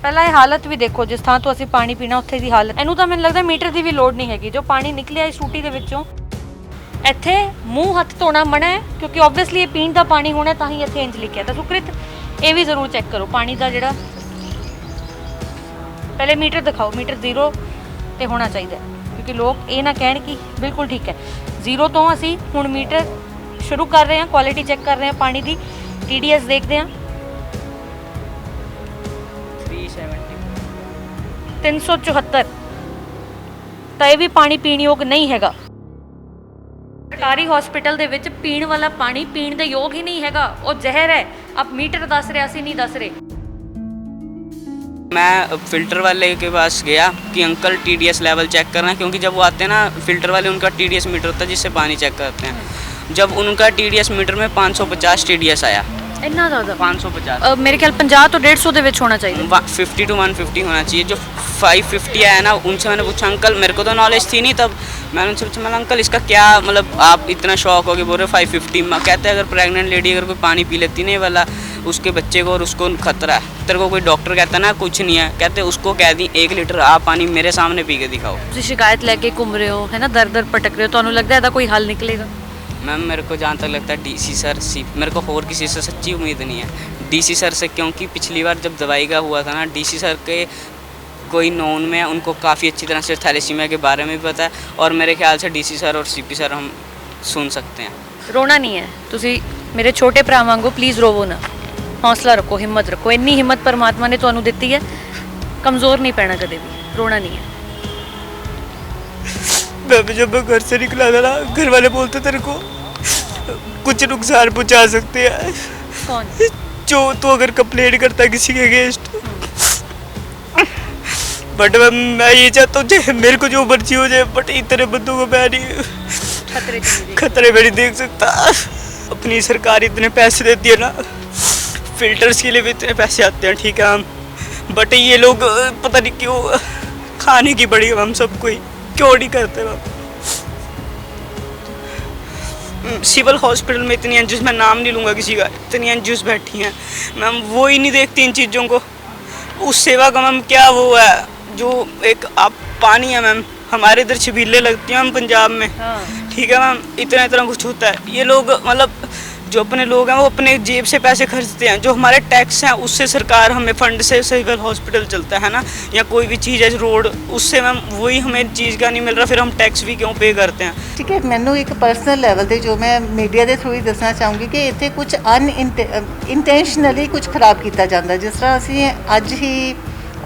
ਪਹਿਲਾਂ ਇਹ ਹਾਲਤ ਵੀ ਦੇਖੋ, ਜਿਸ ਥਾਂ ਤੋਂ ਅਸੀਂ ਪਾਣੀ ਪੀਣਾ ਉੱਥੇ ਦੀ ਹਾਲਤ। ਇਹਨੂੰ ਤਾਂ ਮੈਨੂੰ ਲੱਗਦਾ ਮੀਟਰ ਦੀ ਵੀ ਲੋੜ ਨਹੀਂ ਹੈਗੀ। ਜੋ ਪਾਣੀ ਨਿਕਲਿਆ ਇਸ ਟੂਟੀ ਦੇ ਵਿੱਚੋਂ, ਇੱਥੇ ਮੂੰਹ ਹੱਥ ਧੋਣਾ ਮਨਾ ਹੈ, ਕਿਉਂਕਿ ਆਬਵੀਅਸਲੀ ਇਹ ਪੀਣ ਦਾ ਪਾਣੀ ਹੋਣਾ, ਤਾਂ ਹੀ ਇੱਥੇ ਇੰਜ ਲਿਖਿਆ। ਤਾਂ ਸੁਕ੍ਰਿਤ ਇਹ ਵੀ ਜ਼ਰੂਰ ਚੈੱਕ ਕਰੋ ਪਾਣੀ ਦਾ ਜਿਹੜਾ, ਪਹਿਲੇ ਮੀਟਰ ਦਿਖਾਓ, ਮੀਟਰ 0 ਤੇ ਹੋਣਾ ਚਾਹੀਦਾ, ਕਿਉਂਕਿ ਲੋਕ ਇਹ ਨਾ ਕਹਿਣ ਕਿ ਬਿਲਕੁਲ ਠੀਕ ਹੈ। 0 ਤੋਂ ਅਸੀਂ ਹੁਣ ਮੀਟਰ ਸ਼ੁਰੂ ਕਰ ਰਹੇ ਹਾਂ, ਕੁਆਲਿਟੀ ਚੈੱਕ ਕਰ ਰਹੇ ਹਾਂ ਪਾਣੀ ਦੀ, TDS ਦੇਖਦੇ ਹਾਂ। 374, ਤਾਂ ਇਹ ਵੀ ਪਾਣੀ ਪੀਣ ਯੋਗ ਨਹੀਂ ਹੈਗਾ। ਸਰਕਾਰੀ ਹਸਪੀਟਲ ਦੇ ਵਿੱਚ ਪੀਣ ਵਾਲਾ ਪਾਣੀ ਪੀਣ ਦੇ ਯੋਗ ਹੀ ਨਹੀਂ ਹੈਗਾ, ਉਹ ਜ਼ਹਿਰ ਹੈ। ਆਪ ਮੀਟਰ ਦੱਸ ਰਹੇ, ਅਸੀਂ ਨਹੀਂ ਦੱਸ ਰਹੇ। मैं फ़िल्टर वाले के पास गया कि अंकल TDS लेवल चेक करना, क्योंकि जब वो आते हैं ना फ़िल्टर वाले, उनका TDS मीटर होता है जिससे पानी चेक करते हैं। जब उनका TDS मीटर में 550 TDS आया, ਇੰਨਾ ਜ਼ਿਆਦਾ 550, ਮੇਰੇ ਖਿਆਲ 50 ਤੋਂ 150 ਦੇ ਵਿੱਚ ਹੋਣਾ ਚਾਹੀਦਾ। 50 to 150 होना चाहिए। जो 550 आया ना, उनसे मैंने पूछा अंकल, मेरे को तो नॉलेज थी नहीं तब, मैंने उनसे पूछा, मैंने अंकल इसका क्या मतलब, आप इतना शौक हो गए, बोल रहे 550। कहते हैं अगर प्रेग्नेंट लेडी अगर कोई पानी पी लेती नहीं वाला, उसके बच्चे को और उसको खतरा है। तेरे को कोई डॉक्टर कहता ना कुछ नहीं है, कहते उसको कह दी 1 लीटर आप पानी मेरे सामने पी के दिखाओ। ਤੁਸੀਂ ਸ਼ਿਕਾਇਤ ਲੈ ਕੇ ਘੁੰਮ ਰਹੇ ਹੋ, ਹੈ ਨਾ, ਦਰ ਦਰ ਭਟਕ ਰਹੇ ਹੋ, ਤੁਹਾਨੂੰ ਲੱਗਦਾ ਇਹਦਾ ਕੋਈ ਹੱਲ ਨਿਕਲੇਗਾ? मैम मेरे को जहाँ तक लगता है DC सर मेरे को और किसी से सच्ची उम्मीद नहीं है, DC सर से, क्योंकि पिछली बार जब दवाई का हुआ था ना, DC सर के कोई नोन में उनको काफ़ी अच्छी तरह से थैलेसीमिया के बारे में भी पता है, और मेरे ख्याल से DC सर और CP सर हम सुन सकते हैं। ਰੋਣਾ ਨਹੀਂ ਹੈ, ਤੁਸੀਂ ਮੇਰੇ ਛੋਟੇ ਭਰਾ ਵਾਂਗੂ ਪਲੀਜ਼ ਰੋਵੋ ਨਾ, ਹੌਸਲਾ ਰੱਖੋ, ਹਿੰਮਤ ਰੱਖੋ। ਇੰਨੀ ਹਿੰਮਤ ਪਰਮਾਤਮਾ ਨੇ ਤੁਹਾਨੂੰ ਦਿੱਤੀ ਹੈ, ਕਮਜ਼ੋਰ ਨਹੀਂ ਪੈਣਾ ਕਦੇ ਵੀ, ਰੋਣਾ ਨਹੀਂ ਹੈ। जब मैं घर से निकला था ना, घर वाले बोलते तेरे को कुछ नुकसान पहुंचा सकते हैं, कौन? जो तो अगर कंप्लेंट करता है किसी के अगेंस्ट। बट मैं ये चाहता हूँ मेरे को जो मर्जी हो जाए, बट इतने बंदों को मैं नहीं खतरे में नहीं देख सकता। अपनी सरकार इतने पैसे देती है ना, फिल्टर्स के लिए भी इतने पैसे आते हैं, ठीक है हम, बट ये लोग पता नहीं क्यों खाने की बड़ी हम सबको ही क्यों नहीं करते। सिविल हॉस्पिटल में इतनी एनजीओ, मैं नाम नहीं लूँगा किसी का, इतनी एनजीओ बैठी हैं मैम, वो ही नहीं देखती इन चीज़ों को। उस सेवा का मैम क्या वो है, जो एक आप पानी है मैम, हमारे इधर छबीले लगती हैं मैम पंजाब में, ठीक है मैम, इतना इतना कुछ होता है। ये लोग मतलब जो अपने लोग हैं वो अपने जेब से पैसे खर्चते हैं, जो हमारे टैक्स हैं उससे सरकार हमें फंड से सिविल हॉस्पिटल चलता है ना, या कोई भी चीज़ है रोड, उससे मैम वही हमें चीज़ का नहीं मिल रहा, फिर हम टैक्स भी क्यों पे करते हैं। ठीक है, मैनू एक पर्सनल लैवल ते जो मैं मीडिया के थ्रू ही दसना चाहूँगी कि इत्थे कुछ इंटेंशनली कुछ खराब किया जाता, जिस तरह असीं अज ही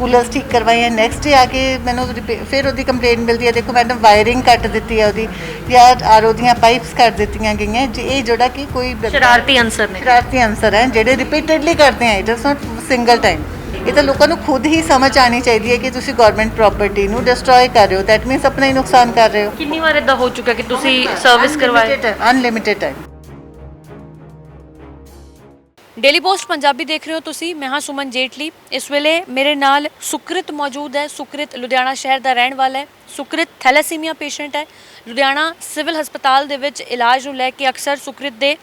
कूलर्स ठीक करवाए हैं, नैक्सट डे आके मैंने फिर वो कंप्लेंट मिलती है, देखो मैडम वायरिंग कट दी है वो, या RO ਦੀਆਂ ਪਾਈਪਸ ਕੱਟ ਦਿੱਤੀਆਂ ਗਈਆਂ। ਇਹ ਜਿਹੜਾ ਕਿ ਕੋਈ ਸ਼ਰਾਰਤੀ ਅਨਸਰ ਨੇ, ਸ਼ਰਾਰਤੀ ਅਨਸਰ ਹੈ ਜਿਹੜੇ ਰਿਪੀਟਡਲੀ ਕਰਦੇ ਹੈ, it is not single time. ਇਹ ਤਾਂ ਲੋਕਾਂ ਨੂੰ ਖੁਦ ਹੀ ਸਮਝ ਆਣੀ ਚਾਹੀਦੀ ਹੈ ਕਿ ਤੁਸੀਂ ਗਵਰਨਮੈਂਟ ਪ੍ਰੋਪਰਟੀ ਨੂੰ ਡਿਸਟਰੋਏ ਕਰ ਰਹੇ ਹੋ, ਦੈਟ ਮੀਨਸ ਆਪਣਾ ਹੀ ਨੁਕਸਾਨ ਕਰ ਰਹੇ ਹੋ। ਕਿੰਨੀ ਵਾਰ ਇਦਾਂ ਹੋ ਚੁੱਕਾ ਕਿ ਤੁਸੀਂ ਸਰਵਿਸ ਕਰਵਾਏ? Unlimited time. Daily post Punjabi ਦੇਖ ਰਹੇ ਹੋ ਤੁਸੀਂ, ਮੈਂ ਹਾਂ ਸੁਮਨ ਜੇਟਲੀ। ਇਸ ਵੇਲੇ ਮੇਰੇ ਨਾਲ ਸੁਕ੍ਰਿਤ ਮੌਜੂਦ ਹੈ। ਸੁਕ੍ਰਿਤ ਲੁਧਿਆਣਾ ਸ਼ਹਿਰ ਦਾ ਰਹਿਣ ਵਾਲਾ ਹੈ। ਸੁਕ੍ਰਿਤ ਥੈਲੇਸੀਮੀਆ ਪੇਸ਼ੈਂਟ ਹੈ। ਲੁਧਿਆਣਾ ਸਿਵਲ ਹਸਪਤਾਲ ਦੇ ਵਿੱਚ ਇਲਾਜ ਨੂੰ ਲੈ ਕੇ ਅਕਸਰ ਸੁਕ੍ਰਿਤ ਦੇ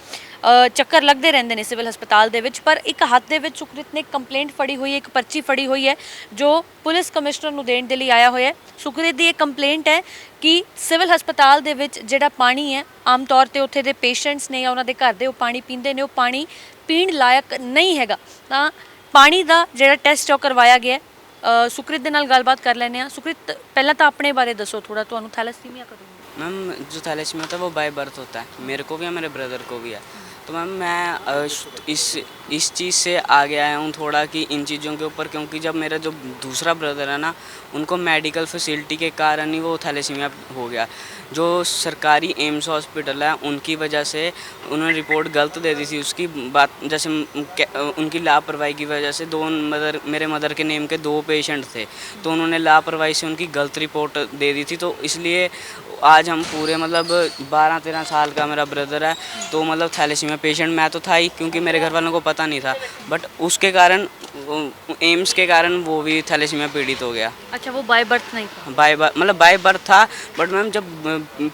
ਚੱਕਰ ਲੱਗਦੇ ਰਹਿੰਦੇ ਨੇ ਸਿਵਲ ਹਸਪਤਾਲ ਦੇ ਵਿੱਚ, ਪਰ ਇੱਕ ਹੱਥ ਦੇ ਵਿੱਚ ਸੁਕ੍ਰਿਤ ਨੇ ਕੰਪਲੇਂਟ ਫੜੀ ਹੋਈ ਹੈ, ਇੱਕ ਪਰਚੀ ਫੜੀ ਹੋਈ ਹੈ ਜੋ ਪੁਲਿਸ ਕਮਿਸ਼ਨਰ ਨੂੰ ਦੇਣ ਦੇ ਲਈ ਆਇਆ ਹੋਇਆ ਹੈ। ਸੁਕ੍ਰਿਤ ਦੀ ਇਹ ਕੰਪਲੇਂਟ ਹੈ ਕਿ ਸਿਵਲ ਹਸਪਤਾਲ ਦੇ ਵਿੱਚ ਜਿਹੜਾ ਪਾਣੀ ਹੈ, ਆਮ ਤੌਰ ਤੇ ਉੱਥੇ ਦੇ ਪੇਸ਼ੈਂਟਸ ਨੇ ਜਾਂ ਉਹਨਾਂ ਦੇ ਘਰ ਦੇ ਉਹ ਪਾਣੀ ਪੀਂਦੇ ਨੇ, ਉਹ ਪਾਣੀ ਪੀਣ ਲਾਇਕ ਨਹੀਂ ਹੈਗਾ। ਤਾਂ ਪਾਣੀ ਦਾ ਜਿਹੜਾ ਟੈਸਟ ਉਹ ਕਰਵਾਇਆ ਗਿਆ। ਸੁਕ੍ਰਿਤ ਦੇ ਨਾਲ ਗੱਲਬਾਤ ਕਰ ਲੈਂਦੇ ਹਾਂ। ਸੁਕ੍ਰਿਤ, ਪਹਿਲਾਂ ਤਾਂ ਆਪਣੇ ਬਾਰੇ ਦੱਸੋ ਥੋੜਾ, ਤੁਹਾਨੂੰ ਥੈਲੇਸੀਮੀਆ करूँगी। मैम जो थैलेसीमिया होता है वो बाय बर्थ होता है, मेरे को भी है, मेरे ब्रदर को भी है। तो मैम मैं इस चीज़ से आगे आया हूँ थोड़ा कि इन चीज़ों के ऊपर, क्योंकि जब मेरा जो दूसरा ब्रदर है ना, उनको मेडिकल फैसिलिटी के कारण ही वो थैलेसीमिया हो गया। जो सरकारी एम्स हॉस्पिटल है उनकी वजह से उन्होंने रिपोर्ट गलत दे दी थी, उसकी बात जैसे उनकी लापरवाही की वजह से मेरे मदर के नेम के 2 पेशेंट थे, तो उन्होंने लापरवाही से उनकी गलत रिपोर्ट दे दी थी। तो इसलिए आज हम पूरे मतलब 12-13 साल का मेरा ब्रदर है, तो मतलब थैलेसीमिया पेशेंट मैं तो था ही, क्योंकि मेरे घर वालों को पता नहीं था, बट उसके कारण एम्स के कारण वो भी थैलेसीमिया पीड़ित हो गया। अच्छा, वो बाय बर्थ नहीं था। मतलब बाय बर्थ था, बट मैम जब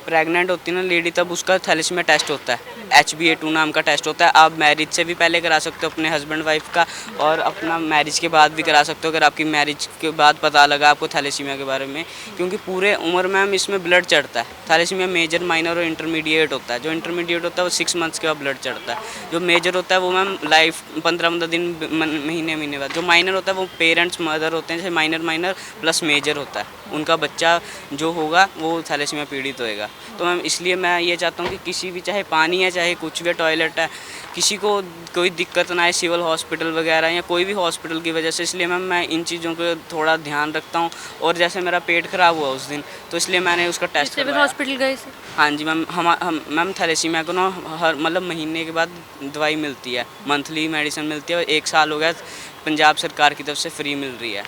प्रेग्नेंट होती है ना लेडी तब उसका थैलेसीमिया टेस्ट होता है, HbA2 नाम का टेस्ट होता है। आप मैरिज से भी पहले करा सकते हो अपने हस्बैंड वाइफ का, और अपना मैरिज के बाद भी करा सकते हो अगर आपकी मैरिज के बाद पता लगा आपको थैलेसीमिया के बारे में, क्योंकि पूरे उम्र में मैम इसमें ब्लड चढ़ता है। थैलेसीमिया मेजर, माइनर और इंटरमीडिएट होता है। जो इंटरमीडिएट होता है वो 6 मंथ्स के बाद ब्लड चढ़ता है। जो मेजर होता है वो मैम लाइफ 15 दिन, महीने बाद। जो माइनर होता है वो पेरेंट्स मदर होते हैं, जैसे माइनर प्लस मेजर होता है, उनका बच्चा जो होगा वो थैलेसीमिया पीड़ित होएगा। तो मैम इसलिए मैं ये चाहता हूँ कि किसी भी, चाहे पानी है चाहे कुछ भी, टॉयलेट है, किसी को कोई दिक्कत ना आए सिविल हॉस्पिटल वगैरह या कोई भी हॉस्पिटल की वजह से। इसलिए मैम मैं इन चीज़ों को थोड़ा ध्यान रखता हूँ। और जैसे मेरा पेट खराब हुआ उस दिन, तो इसलिए मैंने उसका टेस्ट सिविल करवाया। हॉस्पिटल गए थे? हाँ जी मैम, हम मैम थैलेसीमिया को ना हर मतलब महीने के बाद दवाई मिलती है, मंथली मेडिसिन मिलती है, और 1 साल हो गया पंजाब सरकार की तरफ से फ्री मिल रही है।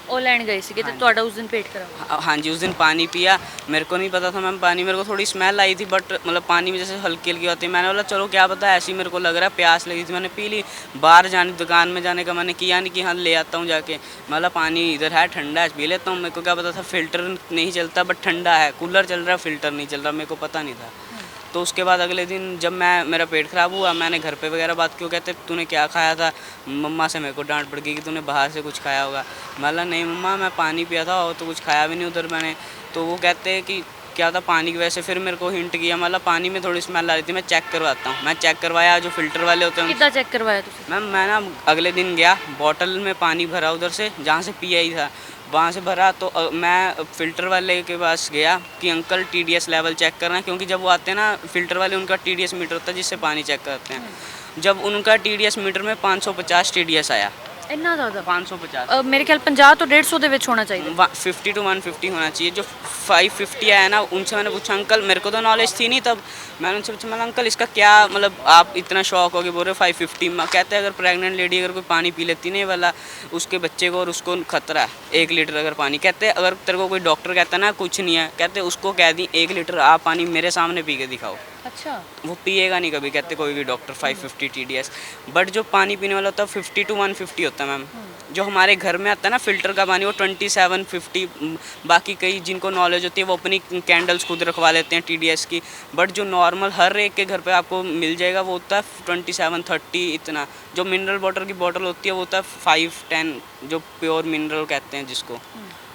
ਉਹ ਲੈਣ ਗਏ ਸੀਗੇ ਤੇ ਤੁਹਾਡਾ ਉਸ ਦਿਨ पेट खराब? हाँ जी, उस दिन पानी पिया, मेरे को नहीं पता था मैम पानी, मेरे को थोड़ी स्मेल आई थी, बट मतलब पानी में जैसे हल्की हल्की होती है। मैंने बोला चलो क्या पता, ऐसी मेरे को लग रहा है, प्यास लगी थी, मैंने पी ली। बाहर जाने, दुकान में जाने का मैंने किया नहीं कि हाँ ले आता हूँ जाके, मतलब पानी इधर है ठंडा है पी लेता हूँ। मेरे को क्या पता था फ़िल्टर नहीं चलता, बट ठंडा है, कूलर चल रहा है, फ़िल्टर नहीं चल रहा, मेरे को पता नहीं था। तो उसके बाद अगले दिन जब मेरा पेट ख़राब हुआ, मैंने घर पे वगैरह बात क्यों, कहते तूने क्या खाया था। मम्मा से मेरे को डांट पड़ गई कि तूने बाहर से कुछ खाया होगा। मतलब नहीं मम्मा, मैं पानी पिया था और तो कुछ खाया भी नहीं उधर मैंने। तो वो कहते हैं कि क्या था पानी की वजह से। फिर मेरे को हिंट किया, मतलब पानी में थोड़ी स्मेल आ रही थी, मैं चेक करवाता हूँ। मैं चेक करवाया, जो फ़िल्टर वाले होते हैं कितना चेक करवाया तुसी? मैम मैं ना अगले दिन गया, बॉटल में पानी भरा उधर से जहाँ से पिया ही था, वहाँ से भरा। तो मैं फ़िल्टर वाले के पास गया कि अंकल TDS लेवल चेक करना है, क्योंकि जब वो आते हैं ना फ़िल्टर वाले, उनका TDS मीटर होता है जिससे पानी चेक करते हैं। जब उनका TDS मीटर में 550 TDS आया। ਇੰਨਾ ਜ਼ਿਆਦਾ? 550 ਮੇਰੇ ਖਿਆਲ 50 ਤੋਂ 150 ਦੇ ਵਿੱਚ ਹੋਣਾ ਚਾਹੀਦਾ। 50 to 150 होना चाहिए। जो 550 आया ना, उनसे मैंने पूछा अंकल, मेरे को तो नॉलेज थी नहीं तब, मैंने उनसे पूछा मैंने अंकल इसका क्या मतलब, आप इतना शौक हो गए बोल रहे 550। कहते हैं अगर प्रेग्नेंट लेडी अगर कोई पानी पी लेती नहीं वाला, उसके बच्चे को और उसको खतरा है 1 लीटर अगर पानी। कहते हैं अगर तेरे को कोई डॉक्टर कहता है ना कुछ नहीं है, कहते उसको कह दी 1 लीटर आप पानी मेरे सामने पी के दिखाओ, अच्छा, वो पिएगा नहीं कभी, कहते कोई भी डॉक्टर 550 TDS। बट जो पानी पीने वाला होता है 50 to 150 होता है मैम। जो हमारे घर में आता है ना फ़िल्टर का पानी, वो 27, 50। बाकी कई जिनको नॉलेज होती है वो अपनी कैंडल्स खुद रखवा लेते हैं TDS की। बट जो नॉर्मल हर एक के घर पे आपको मिल जाएगा वो होता है 27, 30 इतना। जो मिनरल वाटर की बॉटल होती है वो होता है 5, 10, जो प्योर मिनरल कहते हैं जिसको।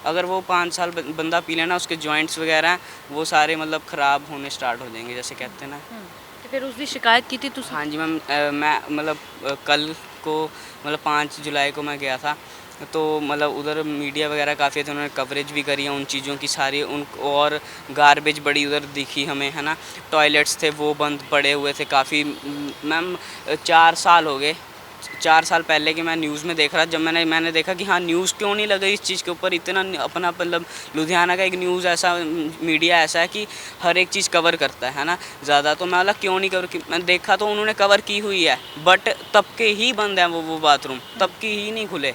अगर वो 5 साल बंदा पी लेना, उसके जॉइंट्स वगैरह हैं वो सारे मतलब ख़राब होने स्टार्ट हो जाएंगे, जैसे कहते हैं ना। ਤੇ ਫਿਰ ਉਸ ਦੀ शिकायत की थी तुसी? हाँ जी मैम, मैं मतलब कल को मतलब 5 जुलाई को मैं गया था, तो मतलब उधर मीडिया वगैरह काफ़ी थे, उन्होंने कवरेज भी करी है उन चीज़ों की सारी। उन और गार्बेज बड़ी उधर दिखी हमें, है ना। टॉयलेट्स थे वो बंद पड़े हुए थे काफ़ी। मैम 4 साल हो गए, 4 साल पहले की मैं न्यूज़ में देख रहा, जब मैंने देखा कि हाँ न्यूज़ क्यों नहीं लग रही इस चीज़ के ऊपर इतना। अपना मतलब लुधियाना का एक न्यूज़ ऐसा, मीडिया ऐसा है कि हर एक चीज़ कवर करता है ना ज़्यादा। तो मैं बोला क्यों नहीं कवर की, मैं देखा तो उन्होंने कवर की हुई है, बट तब के ही बंद है वो बाथरूम, तब के ही नहीं खुले।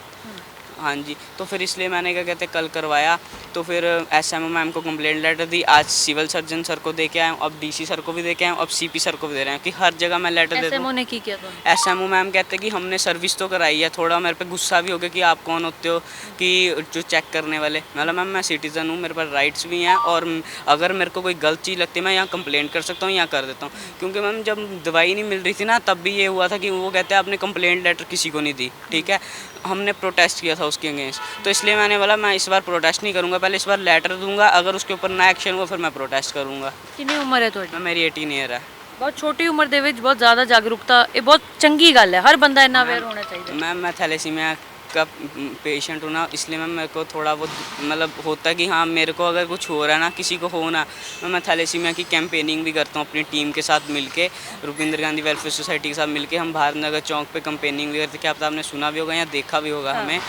हाँ जी, तो फिर इसलिए मैंने क्या कहते कल करवाया। तो फिर SMO मैम को कंप्लेंट लेटर दी, आज सिविल सर्जन सर को दे के आया हूँ, अब DC सर को भी दे के आया हूँ, अब CP सर को भी दे रहे हैं कि हर जगह मैं लेटर दे दूँ। SMO ने की किया तो? SMO मैम कहते कि हमने सर्विस तो कराई है। थोड़ा मेरे पे गुस्सा भी हो गया कि आप कौन होते हो कि जो चेक करने वाले। मतलब मैम मैं सिटीज़न हूँ, मेरे पास राइट्स भी हैं, और अगर मेरे को कोई गलत चीज़ लगती है मैं यहाँ कंप्लेंट कर सकता हूँ, यहाँ कर देता हूँ। क्योंकि मैम जब दवाई नहीं मिल रही थी ना, तब भी ये हुआ था कि वो कहते हैं आपने कंप्लेंट लेटर किसी को नहीं दी, ठीक है। हमने प्रोटेस्ट किया था उसके अगेंस्ट, तो इसलिए मैंने बोला मैं इस बार प्रोटेस्ट नहीं करूँगा, पहले इस बार लेटर दूंगा, अगर उसके ऊपर ना एक्शन हुआ फिर मैं प्रोटेस्ट करूँगा। ਕਿੰਨੀ ਉਮਰ ਹੈ ਤੁਹਾਡੀ? मैं मेरी 18 ईयर है। ਬਹੁਤ ਛੋਟੀ ਉਮਰ ਦੇ ਵਿੱਚ ਬਹੁਤ ਜ਼ਿਆਦਾ ਜਾਗਰੂਕਤਾ, ਇਹ ਬਹੁਤ ਚੰਗੀ ਗੱਲ ਹੈ, ਹਰ ਬੰਦਾ ਇੰਨਾ ਅਵੇਅਰ ਹੋਣਾ ਚਾਹੀਦਾ। मैम मैं थैलेसीमिया का पेशेंट हूँ ना, इसलिए मैम मेरे को थोड़ा बहुत मतलब होता है कि हाँ मेरे को अगर कुछ हो रहा है ना, किसी को हो ना, मैं थैलेसीमिया की कैंपेनिंग भी करता हूँ अपनी टीम के साथ मिलके। रुपिंदर गांधी वेलफेयर सोसाइटी के साथ मिलके हम भारत नगर चौक पे कैंपेनिंग भी करते। क्या पता आपने सुना भी होगा या देखा भी होगा हमें,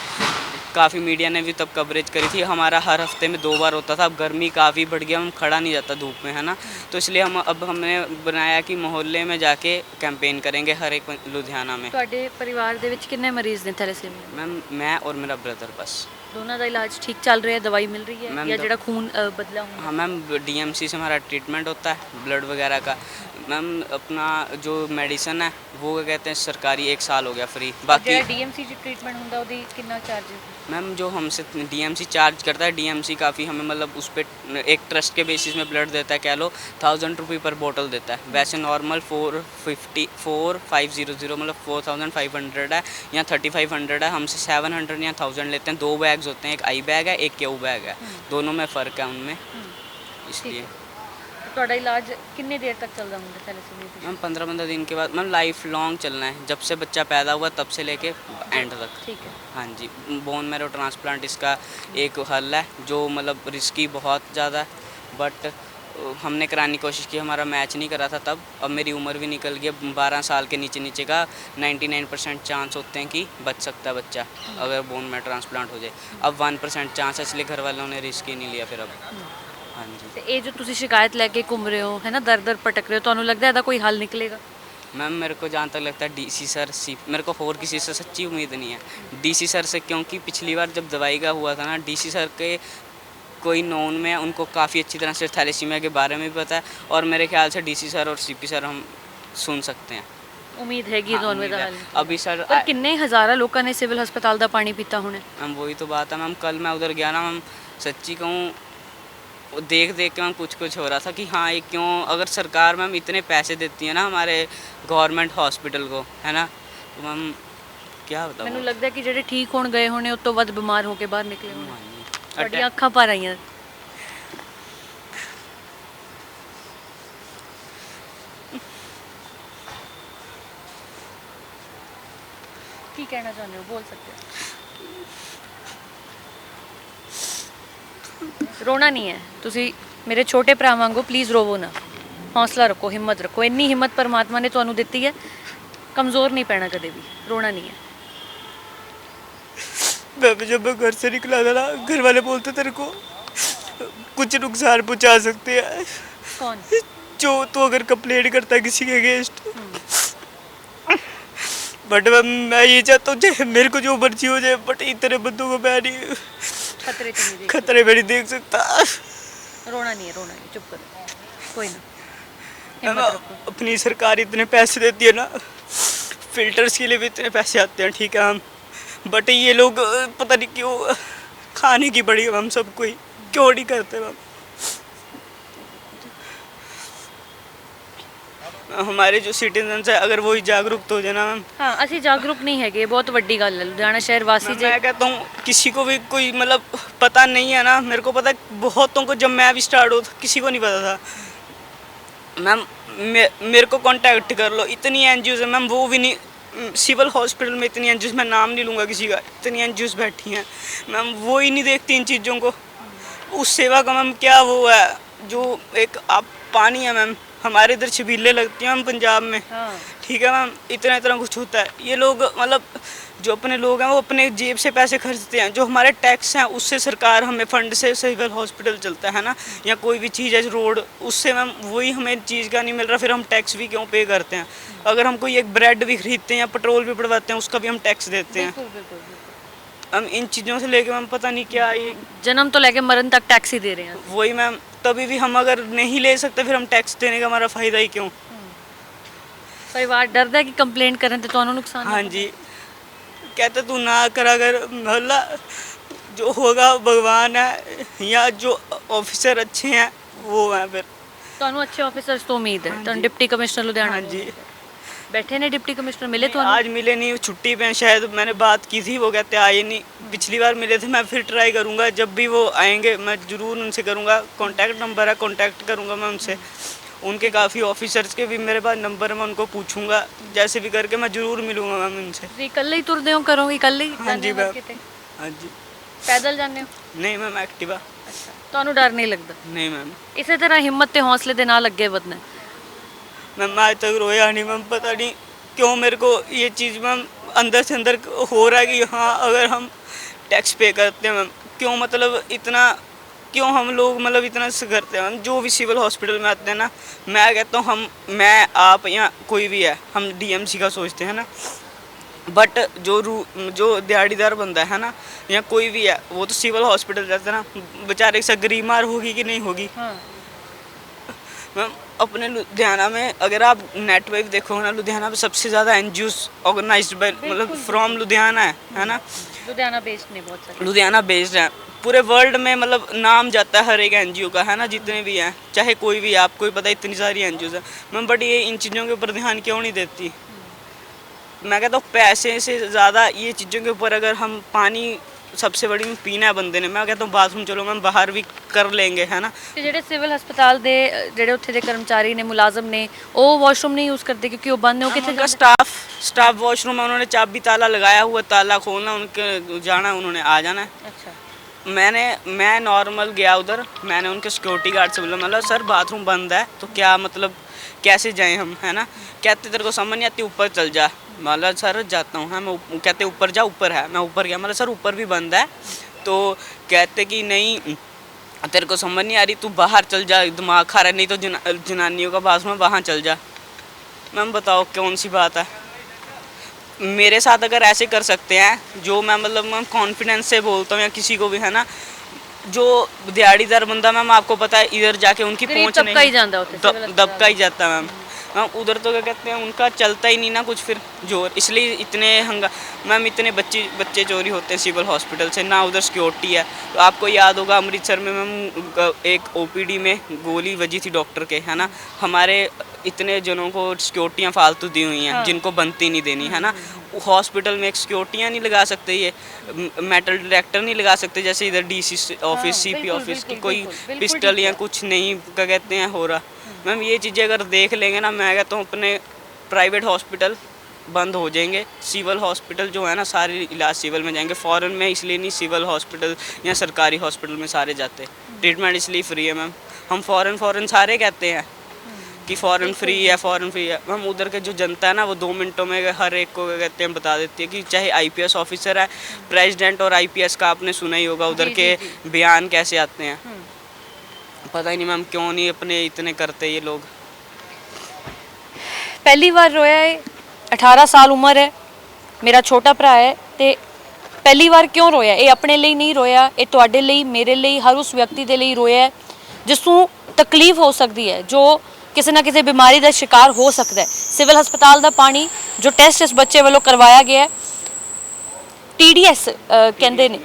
काफ़ी मीडिया ने भी तब कवरेज करी थी। हमारा हर हफ्ते में 2 बार होता था। अब गर्मी काफ़ी बढ़ गया, हम खड़ा नहीं जाता धूप में, है ना। तो इसलिए हमने बनाया कि मोहल्ले में जाके कैंपेन करेंगे हर एक लुधियाना में। ਤੁਹਾਡੇ ਪਰਿਵਾਰ ਦੇ ਵਿੱਚ ਕਿੰਨੇ ਮਰੀਜ਼ ਨੇ ਥੈਲੇਸੀਮੀਆ? मैम मैं और मेरा ब्रदर बस। ਦੋਨਾਂ ਦਾ ਇਲਾਜ ਠੀਕ ਚੱਲ ਰਿਹਾ ਹੈ? ਦਵਾਈ ਮਿਲ ਰਹੀ ਹੈ मैम ਜਾਂ ਜਿਹੜਾ ਖੂਨ ਬਦਲਾ ਹੁੰਦਾ? हाँ मैम, DMC से हमारा ट्रीटमेंट होता है ब्लड वगैरह का। मैम अपना जो मेडिसिन है वो क्या कहते हैं सरकारी 1 साल हो गया फ्री। बाकी ਜਿਹੜਾ ਡੀਐਮਸੀ ਚ ਟ੍ਰੀਟਮੈਂਟ ਹੁੰਦਾ ਉਹਦੀ ਕਿੰਨਾ ਚਾਰजेस? मैम जो हमसे डीएमसी चार्ज करता है, डीएमसी काफ़ी हमें मतलब उस पर एक ट्रस्ट के बेसिस में ब्लड देता है, कह लो 1000 रुपये पर बोतल देता है। वैसे नॉर्मल 4500 मतलब 4500 है या 3500 है। हमसे 700 या 1000 लेते हैं। 2 बैग्स होते हैं, एक आई बैग है, एक केयू बैग है। दोनों में फ़र्क है उनमें, इसलिए। ਤੁਹਾਡਾ ਇਲਾਜ ਕਿੰਨੇ ਦੇਰ ਤੱਕ ਚੱਲਦਾ ਹੁੰਦਾ ਥੈਲੇਸੀਮੀਆ ਪੇਸ਼ੈਂਟ? मैम 15-15 दिन के बाद मैम लाइफ लॉन्ग चलना है, जब से बच्चा पैदा हुआ तब से लेके एंड तक। ठीक है। हाँ जी, बोन मैरो ट्रांसप्लांट इसका एक हल है जो मतलब रिस्की बहुत ज़्यादा है, बट हमने कराने की कोशिश की, हमारा मैच नहीं करा था तब। अब मेरी उम्र भी निकल गई, 12 साल के नीचे का 99% चांस होते हैं कि बच सकता है बच्चा अगर बोन मैरो ट्रांसप्लांट हो जाए। अब 1% चांस है, इसलिए घर वालों ने रिस्क ही नहीं लिया फिर अब। हाँ जी ਤੇ ਇਹ ਜੋ ਤੁਸੀਂ ਸ਼ਿਕਾਇਤ ਲੈ ਕੇ ਘੁੰਮ ਰਹੇ ਹੋ ਹੈ ਨਾ, ਦਰ ਦਰ ਭਟਕ ਰਹੇ ਹੋ, ਤੁਹਾਨੂੰ ਲੱਗਦਾ ਇਹਦਾ ਕੋਈ ਹੱਲ ਨਿਕਲੇਗਾ? मैम मेरे को जहाँ तक लगता है डीसी सर मेरे को और किसी से सच्ची उम्मीद नहीं है, डीसी सर से। क्योंकि पिछली बार जब दवाई का हुआ था ना, डीसी सर के कोई नोन में उनको काफ़ी अच्छी तरह से थैलेसीमिया के बारे में भी पता है, और मेरे ख्याल से डीसी सर और सीपी सर हम सुन सकते हैं। ਉਮੀਦ ਹੈਗੀ हाँ, ਤੁਹਾਨੂੰ ਇਹਦਾ उम्मीद है। ਹੱਲ? अभी सर ਪਰ ਕਿੰਨੇ ਹਜ਼ਾਰਾਂ ਲੋਕਾਂ ਨੇ ਸਿਵਲ ਹਸਪਤਾਲ ਦਾ ਪਾਣੀ ਪੀਤਾ ਹੋਣਾ? मैम वही तो बात है मैम। कल मैं उधर गया ना मैम, सच्ची कहूँ वो देख देख के मैम कुछ हो रहा था कि हाँ ये क्यों, अगर सरकार मैम इतने पैसे देती है ना हमारे गवर्नमेंट हॉस्पिटल को, है ना, तो मैम क्या बताऊँ। ਮੈਨੂੰ ਲੱਗਦਾ ਕਿ ਜਿਹੜੇ ਠੀਕ ਹੋਣ ਗਏ ਹੋਣੇ ਉਸ ਤੋਂ ਵੱਧ ਬਿਮਾਰ ਹੋ ਕੇ ਬਾਹਰ ਨਿਕਲੇ ਹੋਣੇ। हाँ जी। ਤੁਹਾਡੀਆਂ ਅੱਖਾਂ ਭਰ ਆਈਆਂ। ਕੀ ਕਹਿਣਾ ਚਾਹੁੰਦੇ ਹੋ, ਬੋਲ ਸਕਦੇ ਹੋ। ਰੋਣਾ ਨਹੀਂ ਹੈ, ਤੁਸੀਂ ਮੇਰੇ ਛੋਟੇ ਭਰਾ ਵਾਂਗੋ, ਪਲੀਜ਼ ਰੋਵੋ ਨਾ, ਹੌਸਲਾ ਰੱਖੋ, ਹਿੰਮਤ ਰੱਖੋ। ਇੰਨੀ ਹਿੰਮਤ ਪਰਮਾਤਮਾ ਨੇ ਤੁਹਾਨੂੰ ਦਿੱਤੀ ਹੈ, ਕਮਜ਼ੋਰ ਨਹੀਂ ਪੈਣਾ ਕਦੇ ਵੀ, ਰੋਣਾ ਨਹੀਂ ਹੈ। जब मैं घर से निकला था ना, घर वाले बोलते तेरे को कुछ नुकसान पहुंचा सकते हैं, कौन? जो तो अगर कंप्लेंट करता है किसी के अगेंस्ट। बट मैं ये चाहता हूँ चाहे मेरे को जो मर्जी हो जाए, बट इतने बंदों को मैं नहीं खतरे से नहीं देख खतरे में नहीं देख सकता। रोना नहीं है, रोना नहीं, चुप करो, कोई ना, है ना, हिम्मत रखो। अपनी सरकार इतने पैसे देती है ना, फिल्टर्स के लिए भी इतने पैसे आते हैं, ठीक है हम, बट ये लोग पता नहीं क्यों खाने की पड़ी हम सबको ही क्यों नहीं करते मैम। हमारे जो सिटीजन्स है अगर वही जागरूक तो हो जाए ना मैम। हाँ, ਅਸੀਂ ਜਾਗਰੂਕ ਨਹੀਂ ਹੈਗੇ, ਬਹੁਤ ਵੱਡੀ ਗੱਲ ਹੈ। ਲੁਧਿਆਣਾ ਸ਼ਹਿਰ ਵਾਸੀ ਜੇ मैं कहता हूँ किसी को भी कोई मतलब पता नहीं है ना, मेरे को पता है बहुतों को, जब मैं भी स्टार्ट हो किसी को नहीं पता था मैम। मेरे को कांटेक्ट कर लो, इतनी एनजीओ है मैम, वो भी नहीं, सिविल हॉस्पिटल में इतनी एनजीओ, मैं नाम नहीं लूँगा किसी का, इतनी एनजीओ बैठी हैं मैम, वो ही नहीं देखती इन चीज़ों को। उस सेवा का मैम क्या वो है, जो एक आप पानी है मैम, हमारे इधर छबीले लगती हैं मैम पंजाब में, हाँ, ठीक है मैम, इतना इतना कुछ होता है। ये लोग मतलब जो अपने लोग हैं वो अपने जेब से पैसे खर्चते हैं, जो हमारे टैक्स हैं उससे सरकार हमें फंड से सिविल हॉस्पिटल चलता है ना, या कोई भी चीज़ है रोड, उससे मैम वही हमें चीज़ का नहीं मिल रहा, फिर हम टैक्स भी क्यों पे करते हैं। अगर हम कोई एक ब्रेड भी खरीदते हैं या पेट्रोल भी पड़वाते हैं उसका भी हम टैक्स देते हैं। बिल्कुल बिल्कुल बिल्कुल। हम इन चीज़ों से लेके मैम पता नहीं क्या ये जन्म तो लेके मरण तक टैक्स ही दे रहे हैं। वही मैम, तभी भी हम अगर नहीं ले सकते फिर हम टैक्स देने का हमारा फ़ायदा ही क्यों। परिवार डरदा है कि कंप्लेंट करें तो ਤੁਹਾਨੂੰ नुकसान हाँ जी, कहते तू ना करा कर मोहल्ला, जो होगा भगवान है, या जो ऑफिसर अच्छे हैं वो हैं फिर। ਤੁਹਾਨੂੰ अच्छे ऑफिसर्स तो उम्मीद है। ਤੁਹਾਨੂੰ डिप्टी कमिश्नर लुधियाना हाँ जी, बैठे ने, डिप्टी कमिश्नर मिले तो आज मिले नहीं, छुट्टी पे हैं शायद, मैंने बात की थी वो कहते आए नहीं, पिछली बार मिले थे। मैं फिर ट्राई करूँगा, जब भी वो आएंगे मैं ज़रूर उनसे करूँगा, कॉन्टैक्ट नंबर है, कॉन्टैक्ट करूँगा मैं उनसे। उनके काफ़ी ऑफिसर्स के भी मेरे पास नंबर है, मैं उनको पूछूंगा, जैसे भी करके मैं ज़रूर मिलूँगा मैम उनसे। ਤੁਸੀਂ ਇਕੱਲੇ ਹੀ ਤੁਰਦੇ ਹੋ ਘਰੋਂ, ਇਕੱਲੇ ਹੀ हाँ जी ਜਾਂਦੇ ਹੋ मैम, ਕਿਤੇ? हाँ जी। ਪੈਦਲ ਜਾਂਦੇ ਹੋ? नहीं मैम, एक्टिवा ਅੱਛਾ, ਤੁਹਾਨੂੰ ਡਰ ਨਹੀਂ ਲੱਗਦਾ? नहीं मैम। ਇਸੇ ਤਰ੍ਹਾਂ ਹਿੰਮਤ ਤੇ ਹੌਸਲੇ ਦੇ ਨਾਲ ਅੱਗੇ ਵਧਣਾ ਹੈ। मैम आज तक रोया नहीं मैम, पता नहीं क्यों मेरे को ये चीज़ मैम अंदर से अंदर हो रहा है कि हाँ अगर हम टैक्स पे करते हैं मैम, क्यों मतलब इतना क्यों हम लोग मतलब इतना से करते हैं मैम। जो भी सिविल हॉस्पिटल में आते हैं ना, मैं कहता हूँ मैं आप या कोई भी है, हम डीएमसी का सोचते हैं ना, बट जो दिहाड़ीदार बंदा है ना या कोई भी है वो तो सिविल हॉस्पिटल जाता है ना, बेचारे से गरीब मार होगी कि नहीं होगी हाँ, मैम। अपने लुधियाना में अगर आप नेट पे भी देखोगे ना, लुधियाना में सबसे ज़्यादा एनजीओज ऑर्गेनाइज्ड बाय मतलब फ्रॉम लुधियाना है ना। लुधियाना बेस्ड ने बहुत सारे। लुधियाना बेस्ड है, पूरे वर्ल्ड में मतलब नाम जाता है हर एक एनजीओ का, है ना, जितने भी हैं, चाहे कोई भी, आपको ही पता है इतनी सारी एनजीओज हैं। मैम बट ये इन चीज़ों के ऊपर ध्यान क्यों नहीं देती? मैं कहता हूँ पैसे से ज़्यादा ये चीज़ों के ऊपर, अगर हम पानी सबसे बड़ी पीना है बंदे ने, मैं कहता हूँ बाथरूम चलो मैम बाहर भी कर लेंगे, है ना। ਤੇ ਜਿਹੜੇ ਸਿਵਲ ਹਸਪਤਾਲ ਦੇ ਜਿਹੜੇ ਉੱਥੇ ਦੇ ਕਰਮਚਾਰੀ ਨੇ ਮੁਲਾਜ਼ਮ ਨੇ ਉਹ ਵਾਸ਼ਰੂਮ ਨਹੀਂ ਯੂਜ਼ ਕਰਦੇ ਕਿਉਂਕਿ ਉਹ ਬੰਦ ਨੇ, ਉਹ ਕਿੱਥੇ उनका ਜਾਂਦੇ? स्टाफ वॉशरूम है, उन्होंने चाबी ताला लगाया हुआ, ताला खोलना उनके जाना, उन्होंने आ जाना है। अच्छा मैं नॉर्मल गया उधर, मैंने उनके सिक्योरिटी गार्ड से बोला, मतलब सर बाथरूम बंद है तो क्या मतलब कैसे जाएं हम, है ना। कहते तेरे को समझ नहीं आती, ऊपर चल जा। मतलब सर जाता हूँ, हाँ मैं, कहते ऊपर जा, ऊपर है, मैं ऊपर गया, मतलब सर ऊपर भी बंद है। तो कहते कि नहीं तेरे को समझ नहीं आ रही, तू बाहर चल जा, दिमाग खा रहा है, नहीं तो जनानियों का बाथरूम है वहाँ चल जा। मैम बताओ कौन सी बात है? मेरे साथ अगर ऐसे कर सकते हैं, जो मैं मतलब मैं कॉन्फिडेंस से बोलता हूँ या किसी को भी, है ना, जो दिहाड़ीदार बंदा, मैम आपको पता है इधर जाके उनकी गरीब पहुंच तबका ही जाता होता है सिविल अस्पताल। दबका ही जाता है मैम। मैम उधर तो क्या कहते हैं, उनका चलता ही नहीं ना कुछ फिर जोर, इसलिए इतने मैम इतने बच्चे चोरी होते हैं सिविल हॉस्पिटल से ना, उधर सिक्योरिटी है। तो आपको याद होगा अमृतसर में मैम एक ओपीडी में गोली वजी थी डॉक्टर के, है ना। हमारे इतने जनों को सिक्योरिटियाँ फालतू दी हुई हैं, जिनको बनती नहीं देनी, है ना। हॉस्पिटल में एक सिक्योरिटियाँ नहीं लगा सकते, ये मेटल डिटेक्टर नहीं लगा सकते, जैसे इधर डीसी ऑफिस, सीपी बिल्कुल, ऑफिस की बिल्कुल, कोई बिल्कुल, बिल्कुल पिस्टल ठीक या है। कुछ नहीं, क्या कहते हैं, हो रहा। मैम ये चीज़ें अगर देख लेंगे ना, मैं कहता हूँ अपने प्राइवेट हॉस्पिटल बंद हो जाएंगे। सिविल हॉस्पिटल जो है ना, सारे इलाज सिविल में जाएंगे। फॉरेन में इसलिए नहीं सिविल हॉस्पिटल या सरकारी हॉस्पिटल में सारे जाते, ट्रीटमेंट इसलिए फ्री है मैम। हम फॉरेन सारे कहते हैं कि फॉरेन फ्री है, फॉरेन फ्री है। हम उधर के जो जनता है ना, वो 2 मिनटों में हर एक को क्या कहते हैं बता देती है, कि चाहे आईपीएस ऑफिसर है, प्रेसिडेंट और आईपीएस का आपने सुना ही होगा, उधर जी, के जी, बयान कैसे आते हैं। पता ही नहीं मैम क्यों नहीं अपने इतने करते ये लोग। ਪਹਿਲੀ ਵਾਰ ਰੋਇਆ ਹੈ, 18 ਸਾਲ ਉਮਰ ਹੈ, ਮੇਰਾ ਛੋਟਾ ਭਰਾ ਹੈ ਤੇ ਪਹਿਲੀ ਵਾਰ ਕਿਉਂ ਰੋਇਆ? ਇਹ ਆਪਣੇ ਲਈ ਨਹੀਂ ਰੋਇਆ, ਇਹ ਤੁਹਾਡੇ ਲਈ, ਮੇਰੇ ਲਈ, ਹਰ ਉਸ ਵਿਅਕਤੀ ਦੇ ਲਈ ਰੋਇਆ ਹੈ ਜਿਸ ਨੂੰ ਤਕਲੀਫ ਹੋ ਸਕਦੀ ਹੈ, ਜੋ ਕਿਸੇ ਨਾ ਕਿਸੇ ਬਿਮਾਰੀ ਦਾ ਸ਼ਿਕਾਰ ਹੋ ਸਕਦਾ ਹੈ। ਸਿਵਲ ਹਸਪਤਾਲ ਦਾ ਪਾਣੀ ਜੋ ਟੈਸਟ ਇਸ ਬੱਚੇ ਵੱਲੋਂ ਕਰਵਾਇਆ ਗਿਆ ਹੈ, TDS ਕਹਿੰਦੇ ਨੇ,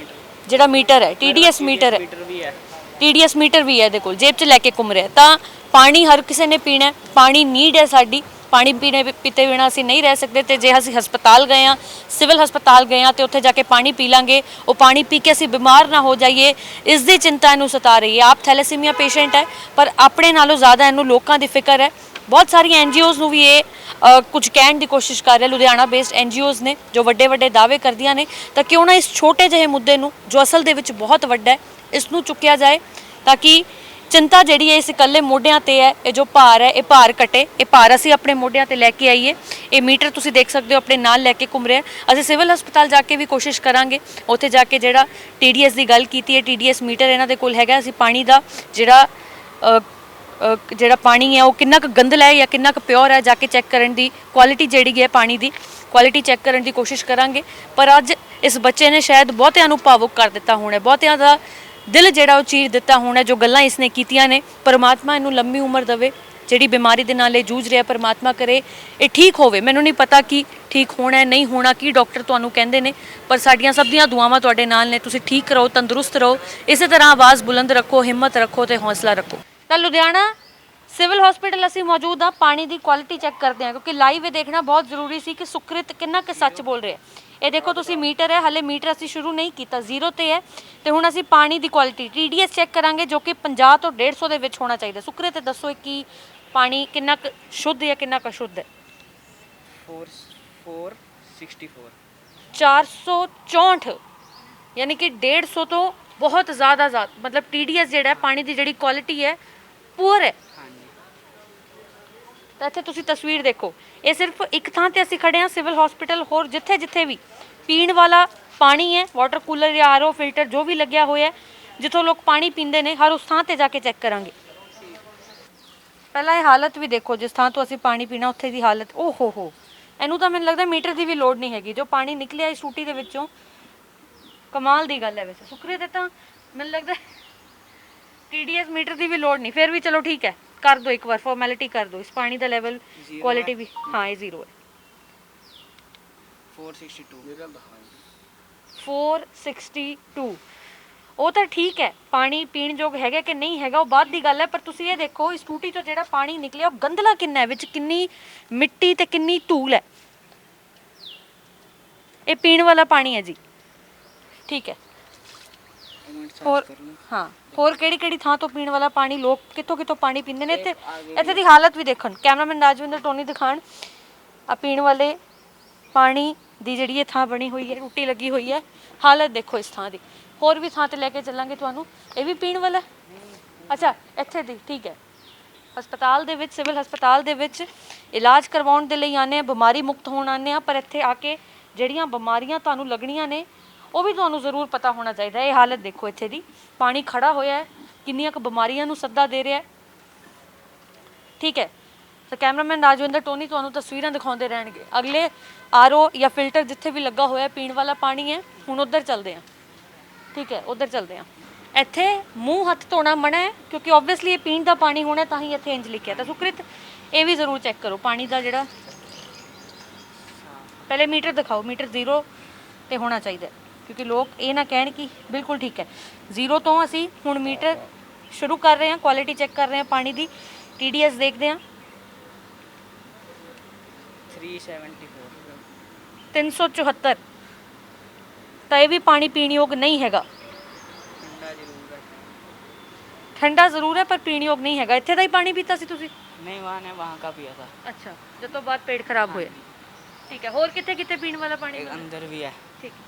ਜਿਹੜਾ ਮੀਟਰ ਹੈ, TDS ਮੀਟਰ ਹੈ, भी है। TDS ਮੀਟਰ ਵੀ ਹੈ ਇਹਦੇ ਕੋਲ, ਜੇਬ 'ਚ ਲੈ ਕੇ ਘੁੰਮ ਰਿਹਾ। ਤਾਂ ਪਾਣੀ ਹਰ ਕਿਸੇ ਨੇ ਪੀਣਾ ਹੈ, ਪਾਣੀ ਨੀਡ ਹੈ ਸਾਡੀ, ਪਾਣੀ ਪੀਤੇ ਬਿਨਾਂ ਅਸੀਂ ਨਹੀਂ ਰਹਿ ਸਕਦੇ। ਤੇ ਜੇ ਅਸੀਂ ਹਸਪਤਾਲ ਗਏ ਹਾਂ, ਸਿਵਲ ਹਸਪਤਾਲ ਗਏ ਹਾਂ ਤੇ ਉੱਥੇ ਜਾ ਕੇ ਪਾਣੀ ਪੀ ਲਾਂਗੇ, ਉਹ ਪਾਣੀ ਪੀ ਕੇ ਅਸੀਂ ਬਿਮਾਰ ਨਾ ਹੋ ਜਾਈਏ, ਇਸ ਦੀ ਚਿੰਤਾ ਇਹਨੂੰ ਸਤਾ ਰਹੀ ਹੈ। ਆਪ ਥੈਲੇਸੀਮੀਆ ਪੇਸ਼ੈਂਟ ਹੈ, ਪਰ ਆਪਣੇ ਨਾਲੋਂ ਜ਼ਿਆਦਾ ਇਹਨੂੰ ਲੋਕਾਂ ਦੀ ਫਿਕਰ ਹੈ। ਬਹੁਤ ਸਾਰੀਆਂ NGOs ਨੂੰ ਵੀ ਇਹ ਕੁਝ ਕਹਿਣ ਦੀ ਕੋਸ਼ਿਸ਼ ਕਰ ਰਿਹਾ, ਲੁਧਿਆਣਾ ਬੇਸਡ NGOs ਨੇ ਜੋ ਵੱਡੇ ਵੱਡੇ ਦਾਅਵੇ ਕਰਦੀਆਂ ਨੇ, ਤਾਂ ਕਿਉਂ ਨਾ ਇਸ ਛੋਟੇ ਜਿਹੇ ਮੁੱਦੇ ਨੂੰ, ਜੋ ਅਸਲ ਦੇ ਵਿੱਚ ਬਹੁਤ ਵੱਡਾ ਹੈ, ਇਸ ਨੂੰ ਚੁੱਕਿਆ ਜਾਏ ਤਾਂ ਕਿ ਚਿੰਤਾ ਜਿਹੜੀ ਹੈ ਇਸ ਇਕੱਲੇ ਮੋਢਿਆਂ ਤੇ ਹੈ। ਇਹ ਜੋ ਭਾਰ ਹੈ, ਇਹ ਭਾਰ ਘਟੇ, ਇਹ ਭਾਰ ਅਸੀਂ ਆਪਣੇ ਮੋਢਿਆਂ ਤੇ ਲੈ ਕੇ ਆਈਏ। ਇਹ ਮੀਟਰ ਤੁਸੀਂ ਦੇਖ ਸਕਦੇ ਹੋ ਆਪਣੇ ਨਾਲ ਲੈ ਕੇ ਘੁੰਮ ਰਿਹਾ। ਅਸੀਂ ਸਿਵਲ ਹਸਪਤਾਲ ਜਾ ਕੇ ਵੀ ਕੋਸ਼ਿਸ਼ ਕਰਾਂਗੇ, ਉੱਥੇ ਜਾ ਕੇ ਜਿਹੜਾ TDS ਦੀ ਗੱਲ ਕੀਤੀ ਹੈ, TDS ਮੀਟਰ ਇਹਨਾਂ ਦੇ ਕੋਲ ਹੈਗਾ। ਅਸੀਂ ਪਾਣੀ ਦਾ ਜਿਹੜਾ ਪਾਣੀ ਹੈ ਉਹ ਕਿੰਨਾ ਕੁ ਗੰਦਲਾ ਹੈ ਜਾਂ ਕਿੰਨਾ ਕੁ ਪਿਓਰ ਹੈ, ਜਾ ਕੇ ਚੈੱਕ ਕਰਨ ਦੀ, ਕੁਆਲਿਟੀ ਜਿਹੜੀ ਹੈ ਪਾਣੀ ਦੀ ਕੁਆਲਿਟੀ ਚੈੱਕ ਕਰਨ ਦੀ ਕੋਸ਼ਿਸ਼ ਕਰਾਂਗੇ। ਪਰ ਅੱਜ ਇਸ ਬੱਚੇ ਨੇ ਸ਼ਾਇਦ ਬਹੁਤਿਆਂ ਨੂੰ ਭਾਵੁਕ ਕਰ ਦਿੱਤਾ ਹੋਣਾ, ਬਹੁਤਿਆਂ ਦਾ ਦਿਲ ਜਿਹੜਾ ਉਹ ਚੀਰ ਦਿੱਤਾ ਹੋਣਾ, ਜੋ ਗੱਲਾਂ ਇਸਨੇ ਕੀਤੀਆਂ ਨੇ। ਪਰਮਾਤਮਾ ਇਹਨੂੰ ਲੰਮੀ ਉਮਰ ਦੇਵੇ, ਜਿਹੜੀ ਬਿਮਾਰੀ ਦੇ ਨਾਲ ਇਹ ਜੂਝ ਰਿਹਾ, ਪਰਮਾਤਮਾ ਕਰੇ ਇਹ ਠੀਕ ਹੋਵੇ। ਮੈਨੂੰ ਨਹੀਂ ਪਤਾ ਕਿ ਠੀਕ ਹੋਣਾ ਨਹੀਂ ਹੋਣਾ, ਕੀ ਡਾਕਟਰ ਤੁਹਾਨੂੰ ਕਹਿੰਦੇ ਨੇ, ਪਰ ਸਾਡੀਆਂ ਸਭ ਦੀਆਂ ਦੁਆਵਾਂ ਤੁਹਾਡੇ ਨਾਲ ਨੇ। ਤੁਸੀਂ ਠੀਕ ਰਹੋ, ਤੰਦਰੁਸਤ ਰਹੋ, ਇਸੇ ਤਰ੍ਹਾਂ ਆਵਾਜ਼ ਬੁਲੰਦ ਰੱਖੋ, ਹਿੰਮਤ ਰੱਖੋ ਤੇ ਹੌਸਲਾ ਰੱਖੋ। ਤਾਂ ਲੁਧਿਆਣਾ ਸਿਵਲ ਹਸਪੀਟਲ ਅਸੀਂ ਮੌਜੂਦ ਹਾਂ, ਪਾਣੀ ਦੀ ਕੁਆਲਿਟੀ ਚੈੱਕ ਕਰਦੇ ਹਾਂ ਕਿਉਂਕਿ ਲਾਈਵ ਇਹ ਦੇਖਣਾ ਬਹੁਤ ਜ਼ਰੂਰੀ ਸੀ ਕਿ ਸੁਕ੍ਰਿਤ ਕਿੰਨਾ ਕੁ ਸੱਚ ਬੋਲ ਰਿਹਾ। ਇਹ ਦੇਖੋ ਤੁਸੀਂ ਮੀਟਰ ਹੈ, ਹਲੇ ਮੀਟਰ ਅਸੀਂ ਸ਼ੁਰੂ ਨਹੀਂ ਕੀਤਾ, 0 ਤੇ ਹੈ। ਤੇ ਹੁਣ ਅਸੀਂ ਪਾਣੀ ਦੀ ਕੁਆਲਿਟੀ TDS ਚੈੱਕ ਕਰਾਂਗੇ ਜੋ ਕਿ 50 ਤੋਂ 150 ਦੇ ਵਿੱਚ ਹੋਣਾ ਚਾਹੀਦਾ। ਸੁਕ੍ਰਿਤ ਦੱਸੋ ਕਿ ਪਾਣੀ ਕਿੰਨਾ ਕੁ ਸ਼ੁੱਧ ਹੈ, ਕਿੰਨਾ ਕੁ ਅਸ਼ੁੱਧ ਹੈ? 464 464 ਯਾਨੀ ਕਿ 150 ਤੋਂ ਬਹੁਤ ਜ਼ਿਆਦਾ ਮਤਲਬ TDS ਜਿਹੜਾ ਪਾਣੀ ਦੀ ਜਿਹੜੀ ਕੁਆਲਿਟੀ ਹੈ ਪੂਅਰ ਹੈ। ਤਾਂ ਇੱਥੇ ਤੁਸੀਂ ਤਸਵੀਰ ਦੇਖੋ, ਇਹ ਸਿਰਫ ਇੱਕ ਥਾਂ ਤੇ ਅਸੀਂ ਖੜੇ ਹਾਂ ਸਿਵਲ ਹਸਪੀਟਲ, ਹੋਰ ਜਿੱਥੇ ਜਿੱਥੇ ਵੀ ਪੀਣ ਵਾਲਾ ਪਾਣੀ ਹੈ, ਵਾਟਰ ਕੂਲਰ ਜਾਂ RO ਫਿਲਟਰ ਜੋ ਵੀ ਲੱਗਿਆ ਹੋਇਆ, ਜਿੱਥੋਂ ਲੋਕ ਪਾਣੀ ਪੀਂਦੇ ਨੇ, ਹਰ ਉਸ ਥਾਂ ਤੇ ਜਾ ਕੇ ਚੈੱਕ ਕਰਾਂਗੇ। ਪਹਿਲਾਂ ਇਹ ਹਾਲਤ ਵੀ ਦੇਖੋ, ਜਿਸ ਥਾਂ ਤੋਂ ਅਸੀਂ ਪਾਣੀ ਪੀਣਾ ਉੱਥੇ ਦੀ ਹਾਲਤ, ਓ ਹੋ ਇਹਨੂੰ ਤਾਂ ਮੈਨੂੰ ਲੱਗਦਾ ਮੀਟਰ ਦੀ ਵੀ ਲੋੜ ਨਹੀਂ ਹੈਗੀ। ਜੋ ਪਾਣੀ ਨਿਕਲਿਆ ਇਸ ਟੂਟੀ ਦੇ ਵਿੱਚੋਂ, ਕਮਾਲ ਦੀ ਗੱਲ ਹੈ। ਵੈਸੇ ਸੁਕਰੇ ਤੇ ਤਾਂ ਮੈਨੂੰ ਲੱਗਦਾ TDS ਮੀਟਰ ਦੀ ਵੀ ਲੋੜ ਨਹੀਂ, ਫਿਰ ਵੀ ਚਲੋ ਠੀਕ ਹੈ, कर दो एक बार, फॉर्मेलिटी कर दो। इस पानी का लेवल Zero क्वालिटी है। भी, हाँ ये 0 है। 462 462 ਉਹ ਤਾਂ ਠੀਕ ਹੈ, ਪਾਣੀ ਪੀਣ ਯੋਗ ਹੈਗਾ ਕਿ ਨਹੀਂ ਹੈਗਾ ਉਹ ਬਾਅਦ ਦੀ ਗੱਲ ਹੈ, ਪਰ ਤੁਸੀਂ ਇਹ ਦੇਖੋ ਇਸ ਟੂਟੀ ਤੋਂ ਜਿਹੜਾ ਪਾਣੀ ਨਿਕਲਿਆ ਉਹ ਗੰਦਲਾ ਕਿੰਨਾ ਹੈ, ਵਿੱਚ ਕਿੰਨੀ ਮਿੱਟੀ ਤੇ ਕਿੰਨੀ ਧੂਲ ਹੈ। ਇਹ ਪੀਣ ਵਾਲਾ ਪਾਣੀ ਹੈ ਜੀ, ਠੀਕ ਹੈ। ਹੋਰ ਹਾਂ, ਹੋਰ ਕਿਹੜੀ ਕਿਹੜੀ ਥਾਂ ਤੋਂ ਪੀਣ ਵਾਲਾ ਪਾਣੀ, ਲੋਕ ਕਿੱਥੋਂ ਕਿੱਥੋਂ ਪਾਣੀ ਪੀਂਦੇ ਨੇ। ਇੱਥੇ ਇੱਥੇ ਦੀ ਹਾਲਤ ਵੀ ਦੇਖਣ, ਕੈਮਰਾਮੈਨ ਰਾਜਵਿੰਦਰ ਟੋਨੀ ਦਿਖਾਣ ਆ ਪੀਣ ਵਾਲੇ ਪਾਣੀ ਦੀ ਜਿਹੜੀ ਇਹ ਥਾਂ ਬਣੀ ਹੋਈ ਹੈ, ਟੂਟੀ ਲੱਗੀ ਹੋਈ ਹੈ, ਹਾਲਤ ਦੇਖੋ ਇਸ ਥਾਂ ਦੀ। ਹੋਰ ਵੀ ਥਾਂ ਤੇ ਲੈ ਕੇ ਚੱਲਾਂਗੇ ਤੁਹਾਨੂੰ। ਇਹ ਵੀ ਪੀਣ ਵਾਲਾ, ਅੱਛਾ ਇੱਥੇ ਦੀ, ਠੀਕ ਹੈ। ਹਸਪਤਾਲ ਦੇ ਵਿੱਚ, ਸਿਵਲ ਹਸਪਤਾਲ ਦੇ ਵਿੱਚ ਇਲਾਜ ਕਰਵਾਉਣ ਦੇ ਲਈ ਆਨੇ ਆ, ਬਿਮਾਰੀ ਮੁਕਤ ਹੋਣ ਆਨੇ ਆ, ਪਰ ਇੱਥੇ ਆ ਕੇ ਜਿਹੜੀਆਂ ਬਿਮਾਰੀਆਂ ਤੁਹਾਨੂੰ ਲੱਗਣੀਆਂ ਨੇ ਉਹ ਵੀ ਤੁਹਾਨੂੰ ਜ਼ਰੂਰ ਪਤਾ ਹੋਣਾ ਚਾਹੀਦਾ। ਇਹ ਹਾਲਤ ਦੇਖੋ ਇੱਥੇ ਦੀ, ਪਾਣੀ ਖੜਾ ਹੋਇਆ ਹੈ, ਕਿੰਨੀਆਂ ਕੁ ਬਿਮਾਰੀਆਂ ਨੂੰ ਸੱਦਾ ਦੇ ਰਿਹਾ ਹੈ, ਠੀਕ ਹੈ। ਤਾਂ ਕੈਮਰਾਮੈਨ ਰਾਜਵਿੰਦਰ ਟੋਨੀ ਤੁਹਾਨੂੰ ਤਸਵੀਰਾਂ ਦਿਖਾਉਂਦੇ ਰਹਿਣਗੇ। ਅਗਲੇ ਆਰਓ ਜਾਂ ਫਿਲਟਰ ਜਿੱਥੇ ਵੀ ਲੱਗਾ ਹੋਇਆ ਪੀਣ ਵਾਲਾ ਪਾਣੀ ਹੈ, ਹੁਣ ਉੱਧਰ ਚੱਲਦੇ ਹਾਂ, ਠੀਕ ਹੈ, ਉੱਧਰ ਚੱਲਦੇ ਹਾਂ। ਇੱਥੇ ਮੂੰਹ ਹੱਥ ਧੋਣਾ ਮਨਾ ਹੈ ਕਿਉਂਕਿ ਓਬਵੀਅਸਲੀ ਇਹ ਪੀਣ ਦਾ ਪਾਣੀ ਹੋਣਾ, ਤਾਂ ਹੀ ਇੱਥੇ ਇੰਜ ਲਿਖਿਆ। ਤਾਂ ਸੁਕ੍ਰਿਤ ਇਹ ਵੀ ਜ਼ਰੂਰ ਚੈੱਕ ਕਰੋ ਪਾਣੀ ਦਾ ਜਿਹੜਾ, ਪਹਿਲੇ ਮੀਟਰ ਦਿਖਾਓ, ਮੀਟਰ 0 ਤੇ ਹੋਣਾ ਚਾਹੀਦਾ ਹੈ, ਕਿਉਂਕਿ ਲੋਕ ਇਹ ਨਾ ਕਹਿਣ ਕਿ ਬਿਲਕੁਲ ਠੀਕ ਹੈ। 0 ਤੋਂ ਅਸੀਂ ਹੁਣ ਮੀਟਰ ਸ਼ੁਰੂ ਕਰ ਰਹੇ ਹਾਂ, ਕੁਆਲਿਟੀ ਚੈੱਕ ਕਰ ਰਹੇ ਹਾਂ ਪਾਣੀ ਦੀ, TDS ਦੇਖਦੇ ਹਾਂ। 374 ਤਾਂ ਇਹ ਵੀ ਪਾਣੀ ਪੀਣ ਯੋਗ ਨਹੀਂ ਹੈਗਾ। ਠੰਡਾ ਜ਼ਰੂਰ ਹੈ ਪਰ ਪੀਣ ਯੋਗ ਨਹੀਂ ਹੈਗਾ। ਇੱਥੇ ਦਾ ਹੀ ਪਾਣੀ ਪੀਤਾ ਸੀ ਤੁਸੀਂ? नहीं वहाँ का पिया था। ਅੱਛਾ, ਜਦ ਤੋਂ ਬਾਅਦ ਪੇਟ ਖਰਾਬ ਹੋਇਆ, ਠੀਕ ਹੈ। ਹੋਰ ਕਿੱਥੇ ਕਿੱਥੇ ਪੀਣ ਵਾਲਾ ਪਾਣੀ? एक अंदर भी है। ਠੀਕ ਹੈ,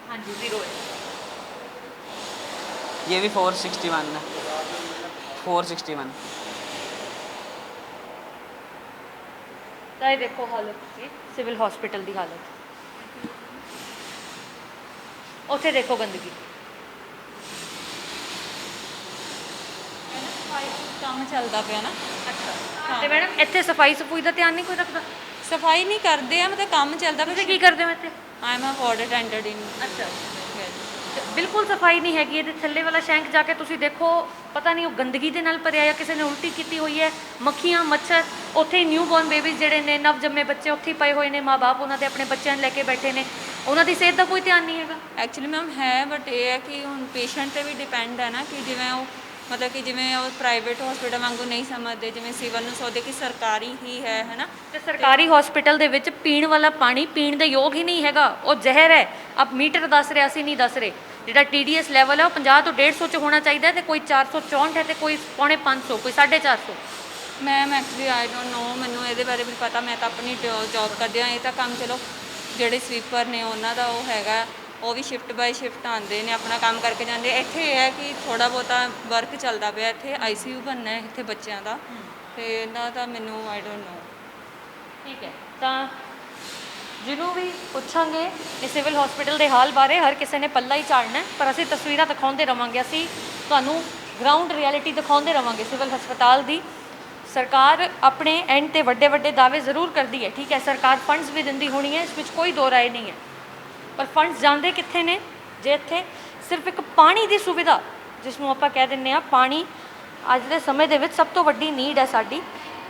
ਹਾਂਜੀ 0 ਹੈ। ये भी 461 है। 461 ਤਾਂ ਇਹ ਦੇਖੋ ਹਾਲਤ ਜੀ ਸਿਵਲ ਹਸਪੀਟਲ ਦੀ ਹਾਲਤ। ਉੱਥੇ ਦੇਖੋ ਗੰਦਗੀ। ਕੰਮ ਚੱਲਦਾ ਪਿਆ ਨਾ। ਅੱਛਾ, ਤੇ ਮੈਡਮ ਇੱਥੇ ਸਫਾਈ ਸਫੂਈ ਦਾ ਧਿਆਨ ਨਹੀਂ ਕੋਈ ਰੱਖਦਾ? ਸਫਾਈ ਨਹੀਂ ਕਰਦੇ ਆ, ਮਤਲਬ ਕੰਮ ਚੱਲਦਾ ਪਿਆ। ਤੁਸੀਂ ਕੀ ਕਰਦੇ ਹੋ ਇੱਥੇ? I am a ward attendant in. ਅੱਛਾ, ਬਿਲਕੁਲ ਸਫਾਈ ਨਹੀਂ ਹੈਗੀ। ਇਹਦੇ ਥੱਲੇ ਵਾਲਾ ਸ਼ੈਂਕ ਜਾ ਕੇ ਤੁਸੀਂ ਦੇਖੋ, ਪਤਾ ਨਹੀਂ ਉਹ ਗੰਦਗੀ ਦੇ ਨਾਲ ਭਰਿਆ ਜਾਂ ਕਿਸੇ ਨੇ ਉਲਟੀ ਕੀਤੀ ਹੋਈ ਹੈ। ਮੱਖੀਆਂ, ਮੱਛਰ, ਉੱਥੇ ਹੀ ਨਿਊ ਬੋਰਨ ਬੇਬੀਜ਼ ਜਿਹੜੇ ਨੇ, ਨਵ ਜੰਮੇ ਬੱਚੇ ਉੱਥੇ ਹੀ ਪਏ ਹੋਏ ਨੇ, ਮਾਂ-ਬਾਪ ਉਹਨਾਂ ਦੇ ਆਪਣੇ ਬੱਚਿਆਂ ਨੂੰ ਲੈ ਕੇ ਬੈਠੇ ਨੇ, ਉਹਨਾਂ ਦੀ ਸਿਹਤ ਦਾ ਕੋਈ ਧਿਆਨ ਨਹੀਂ ਹੈਗਾ। ਐਕਚੁਅਲੀ ਮੈਮ ਹੈ, ਬਟ ਇਹ ਹੈ ਕਿ ਹੁਣ ਪੇਸ਼ੈਂਟ ਤੇ ਵੀ ਡਿਪੈਂਡ ਹੈ ਨਾ, ਕਿ ਜਿਵੇਂ ਉਹ ਮਤਲਬ ਕਿ ਜਿਵੇਂ ਉਹ ਪ੍ਰਾਈਵੇਟ ਹਸਪੀਟਲ ਵਾਂਗੂ ਨਹੀਂ ਸਮਝਦੇ, ਜਿਵੇਂ ਸਿਵਲ ਨੂੰ ਸੋਚਦੇ ਕਿ ਸਰਕਾਰੀ ਹੀ ਹੈ ਨਾ। ਤੇ ਸਰਕਾਰੀ ਹਸਪੀਟਲ ਦੇ ਵਿੱਚ ਪੀਣ ਵਾਲਾ ਪਾਣੀ ਪੀਣ ਦੇ ਯੋਗ ਹੀ ਨਹੀਂ ਹੈਗਾ, ਉਹ ਜ਼ਹਿਰ ਹੈ। ਆਪ ਮੀਟਰ ਦੱਸ ਰਿਹਾ ਸੀ, ਨਹੀਂ ਦੱਸ ਰਹੇ। ਜਿਹੜਾ TDS ਲੈਵਲ ਹੈ ਉਹ 50 ਤੋਂ 150 ਚ ਹੋਣਾ ਚਾਹੀਦਾ, ਤੇ ਕੋਈ 464 ਹੈ, ਤੇ ਕੋਈ ਪੌਣੇ 500, ਕੋਈ 450। Ma'am actually I don't know, ਮੈਨੂੰ ਇਹਦੇ ਬਾਰੇ ਵੀ ਪਤਾ। ਮੈਂ ਤਾਂ ਆਪਣੀ ਜੌਬ ਕਰਦੀ ਹਾਂ। ਇਹ ਤਾਂ ਕੰਮ ਚਲੋ ਜਿਹੜੇ ਸਵੀਪਰ ਨੇ ਉਹਨਾਂ ਦਾ ਉਹ ਹੈਗਾ, ਉਹ ਵੀ ਸ਼ਿਫਟ ਬਾਈ ਸ਼ਿਫਟ ਆਉਂਦੇ ਨੇ, ਆਪਣਾ ਕੰਮ ਕਰਕੇ ਜਾਂਦੇ। ਇੱਥੇ ਇਹ ਹੈ ਕਿ ਥੋੜ੍ਹਾ ਬਹੁਤਾ ਵਰਕ ਚੱਲਦਾ ਪਿਆ। ਇੱਥੇ ICU ਬਣਨਾ ਹੈ ਇੱਥੇ ਬੱਚਿਆਂ ਦਾ, ਤੇ ਇਹਨਾਂ ਦਾ ਮੈਨੂੰ ਆਈ ਡੋਂਟ ਨੋ। ਠੀਕ ਹੈ, ਤਾਂ ਜਿਹਨੂੰ ਵੀ ਪੁੱਛਾਂਗੇ ਇਹ ਸਿਵਲ ਹਸਪੀਟਲ ਦੇ ਹਾਲ ਬਾਰੇ, ਹਰ ਕਿਸੇ ਨੇ ਪੱਲਾ ਹੀ ਝਾੜਨਾ, ਪਰ ਅਸੀਂ ਤਸਵੀਰਾਂ ਦਿਖਾਉਂਦੇ ਰਵਾਂਗੇ। ਅਸੀਂ ਤੁਹਾਨੂੰ ਗਰਾਊਂਡ ਰਿਐਲਿਟੀ ਦਿਖਾਉਂਦੇ ਰਵਾਂਗੇ ਸਿਵਲ ਹਸਪਤਾਲ ਦੀ। ਸਰਕਾਰ ਆਪਣੇ ਐਂਡ ਤੇ ਵੱਡੇ ਵੱਡੇ ਦਾਅਵੇ ਜ਼ਰੂਰ ਕਰਦੀ ਹੈ, ਠੀਕ ਹੈ। ਸਰਕਾਰ ਫੰਡਸ ਵੀ ਦਿੰਦੀ ਹੋਣੀ ਹੈ, ਇਸ ਵਿੱਚ ਕੋਈ ਦੋ ਰਾਏ ਨਹੀਂ ਹੈ, ਪਰ ਫੰਡਸ ਜਾਂਦੇ ਕਿੱਥੇ ਨੇ ਜੇ ਇੱਥੇ ਸਿਰਫ ਇੱਕ ਪਾਣੀ ਦੀ ਸੁਵਿਧਾ, ਜਿਸ ਨੂੰ ਆਪਾਂ ਕਹਿ ਦਿੰਦੇ ਹਾਂ ਪਾਣੀ ਅੱਜ ਦੇ ਸਮੇਂ ਦੇ ਵਿੱਚ ਸਭ ਤੋਂ ਵੱਡੀ ਨੀਡ ਹੈ ਸਾਡੀ,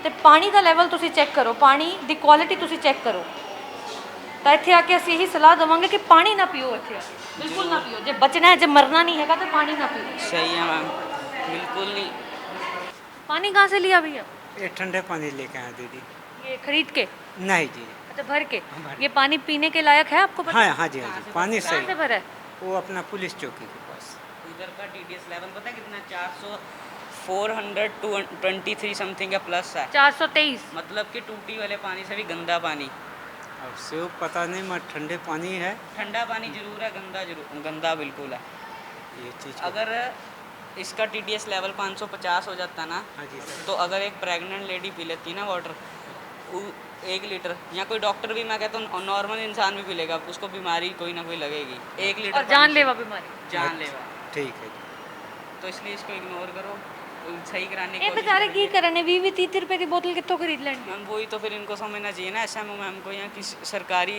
ਤੇ ਪਾਣੀ ਦਾ ਲੈਵਲ ਤੁਸੀਂ ਚੈੱਕ ਕਰੋ, ਪਾਣੀ ਦੀ ਕੁਆਲਿਟੀ ਤੁਸੀਂ ਚੈੱਕ ਕਰੋ। ਤਾਂ ਇੱਥੇ ਆ ਕੇ ਅਸੀਂ ਇਹੀ ਸਲਾਹ ਦੇਵਾਂਗੇ ਕਿ ਪਾਣੀ ਨਾ ਪੀਓ, ਇੱਥੇ ਆ ਕੇ ਬਿਲਕੁਲ ਨਾ ਪੀਓ। ਜੇ ਬਚਣਾ ਹੈ, ਜੇ ਮਰਨਾ नहीं हैगा तो पानी ना पियो। सही है मैम, बिल्कुल नहीं। पानी कहाँ से लिया भैया? ये ठंडे पानी लेके आए दीदी। ये खरीद के? नहीं जी। अच्छा, भर के? भर ये पानी पीने के लायक है आपको पता? हाँ हाँ जी, हाँ जी, पानी कहाँ से सही। भरा है? वो अपना पुलिस चौकी के पास। इधर का TDS लेवल पता है कितना? 400 423 समथिंग का प्लस है। 423। मतलब कि टूटी वाले पानी से भी गंदा पानी। अब से वो पता नहीं, मगर ठंडे पानी है ठंडा पानी जरूर है, गंदा जरूर, गंदा बिल्कुल है। ये चीज़। अगर इसका TDS लेवल 550 हो जाता ना, हाँ जी सर। तो अगर एक प्रेग्नेंट लेडी पी लेती ना वाटर 1 लीटर, या कोई डॉक्टर भी, मैं कहता हूँ नॉर्मल इंसान भी पी लेगा, उसको बीमारी कोई ना कोई लगेगी। 1 लीटर और जानलेवा बीमारी। जानलेवा। ठीक है जी। तो इसलिए इसको इग्नोर करो, सही कराने की ये कोशिश बेचारे करो। की करने 20-30 रुपए की बोतल कितों खरीद लेंगे? मैम वही तो फिर इनको समझना चाहिए ना, SMO मैम को, यहाँ की सरकारी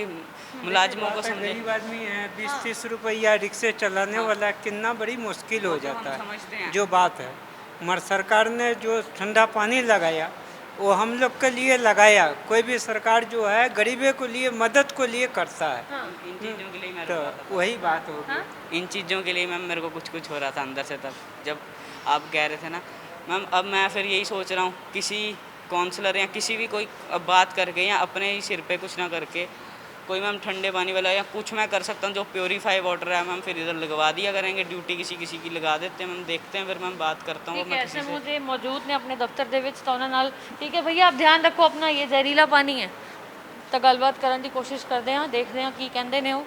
मुलाजिमों को समझे। गरीब आदमी है, 20-30 रुपया रिक्शे चलाने वाला कितना बड़ी मुश्किल हो वो तो हम जाता समझते है, हैं। जो बात है। मगर सरकार ने जो ठंडा पानी लगाया वो हम लोग के लिए लगाया। कोई भी सरकार जो है गरीबों को लिए मदद को लिए करता है। इन चीज़ों के लिए मैं तो वही बात हो गई। इन चीज़ों के लिए मैम मेरे को कुछ हो रहा था अंदर से तब जब आप कह रहे थे ना मैम। अब मैं फिर यही सोच रहा हूँ किसी काउंसलर या किसी भी कोई बात करके या अपने ही सिर पे कुछ ना करके कोई मैम ठंडे पानी वाला या कुछ मैं कर सकता हूँ जो प्योरीफाई वाटर है मैम, फिर इधर लगवा दिया करेंगे ड्यूटी किसी किसी की लगा देते हैं मैम। देखते हैं फिर मैम बात करता हूँ ठीक है मैं किसी ਐਸੇ से। ਮੁਝੇ ਮੌਜੂਦ ਨੇ ਆਪਣੇ ਦਫ਼ਤਰ ਦੇ ਵਿੱਚ ਤਾਂ ਉਹਨਾਂ ਨਾਲ ਠੀਕ ਹੈ ਭਈਆ ਆਪ ਧਿਆਨ ਰੱਖੋ ਆਪਣਾ ਇਹ ਜ਼ਹਿਰੀਲਾ ਪਾਣੀ ਹੈ ਤਾਂ ਗੱਲਬਾਤ ਕਰਨ ਦੀ ਕੋਸ਼ਿਸ਼ ਕਰਦੇ ਹਾਂ ਦੇਖਦੇ ਹਾਂ ਕੀ ਕਹਿੰਦੇ ਨੇ ਉਹ